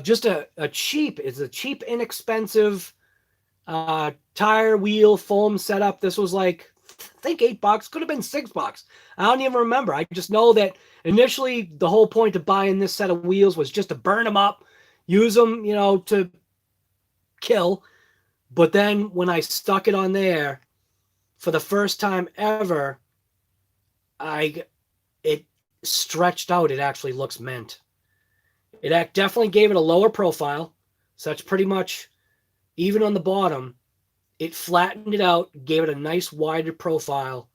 just a cheap, inexpensive tire wheel foam setup. This was like, I think $8, could have been $6. I don't even remember. I just know that initially the whole point of buying this set of wheels was just to burn them up, use them, you know, to kill. But then when I stuck it on there for the first time ever, it stretched out. It actually looks mint. It definitely gave it a lower profile. So that's pretty much even on the bottom. It flattened it out, gave it a nice wider profile.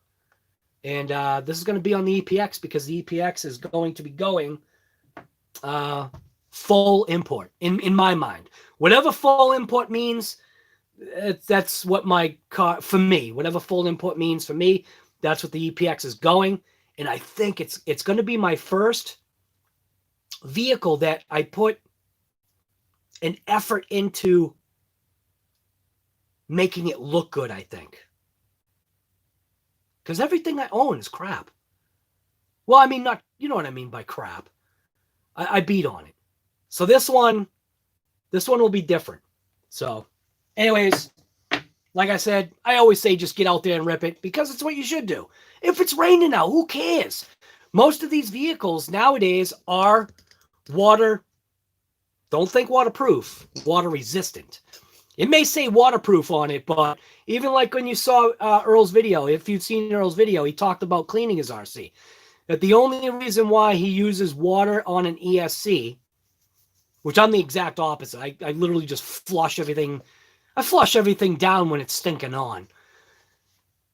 And this is going to be on the EPX, because the EPX is going to be going full import, in my mind. Whatever full import means, that's what my car, for me, whatever full import means for me, that's what the EPX is going. And I think it's going to be my first vehicle that I put an effort into making it look good, I think. Because everything I own is crap. Well, I mean, not, you know what I mean by crap. I beat on it. So this one will be different. So anyways, like I said, I always say just get out there and rip it, because it's what you should do. If it's raining out, who cares? Most of these vehicles nowadays are water, don't think waterproof, water resistant. It may say waterproof on it, but even like when you saw Earl's video, if you've seen Earl's video, he talked about cleaning his RC. That the only reason why he uses water on an ESC, which I'm the exact opposite. I literally just flush everything. I flush everything down when it's stinking on.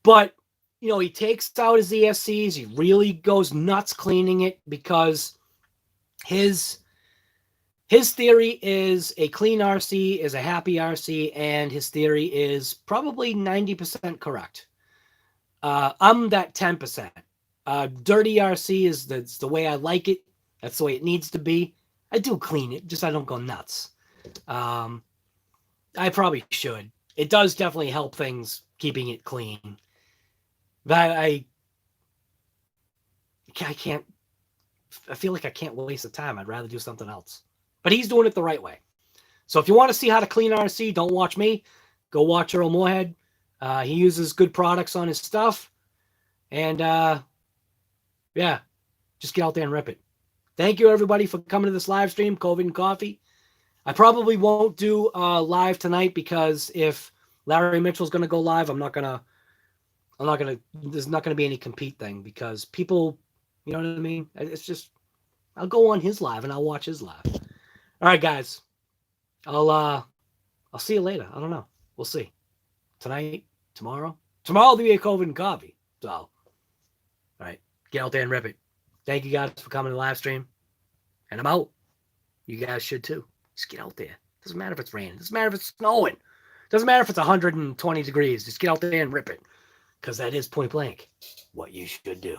But, you know, he takes out his ESCs. He really goes nuts cleaning it, because his theory is a clean RC is a happy RC, and his theory is probably 90% correct. I'm that 10%. Dirty RC is the way I like it. That's the way it needs to be. I do clean it, just I don't go nuts. I probably should. It does definitely help things keeping it clean. But I can't. I feel like I can't waste the time. I'd rather do something else. But he's doing it the right way. So if you want to see how to clean RC, don't watch me. Go watch Earl Moorhead. He uses good products on his stuff. And yeah, just get out there and rip it. Thank you, everybody, for coming to this live stream, COVID and Coffee. I probably won't do live tonight because if Larry Mitchell's going to go live, there's not going to be any compete thing because people, you know what I mean? It's just, I'll go on his live and I'll watch his live. All right, guys. I'll see you later. I don't know. We'll see. Tonight, tomorrow. Tomorrow will be a COVID and Coffee. So, all right. Get out there and rip it. Thank you guys for coming to the live stream. And I'm out. You guys should too. Just get out there. Doesn't matter if it's raining. Doesn't matter if it's snowing. Doesn't matter if it's 120 degrees. Just get out there and rip it. Because that is point blank what you should do.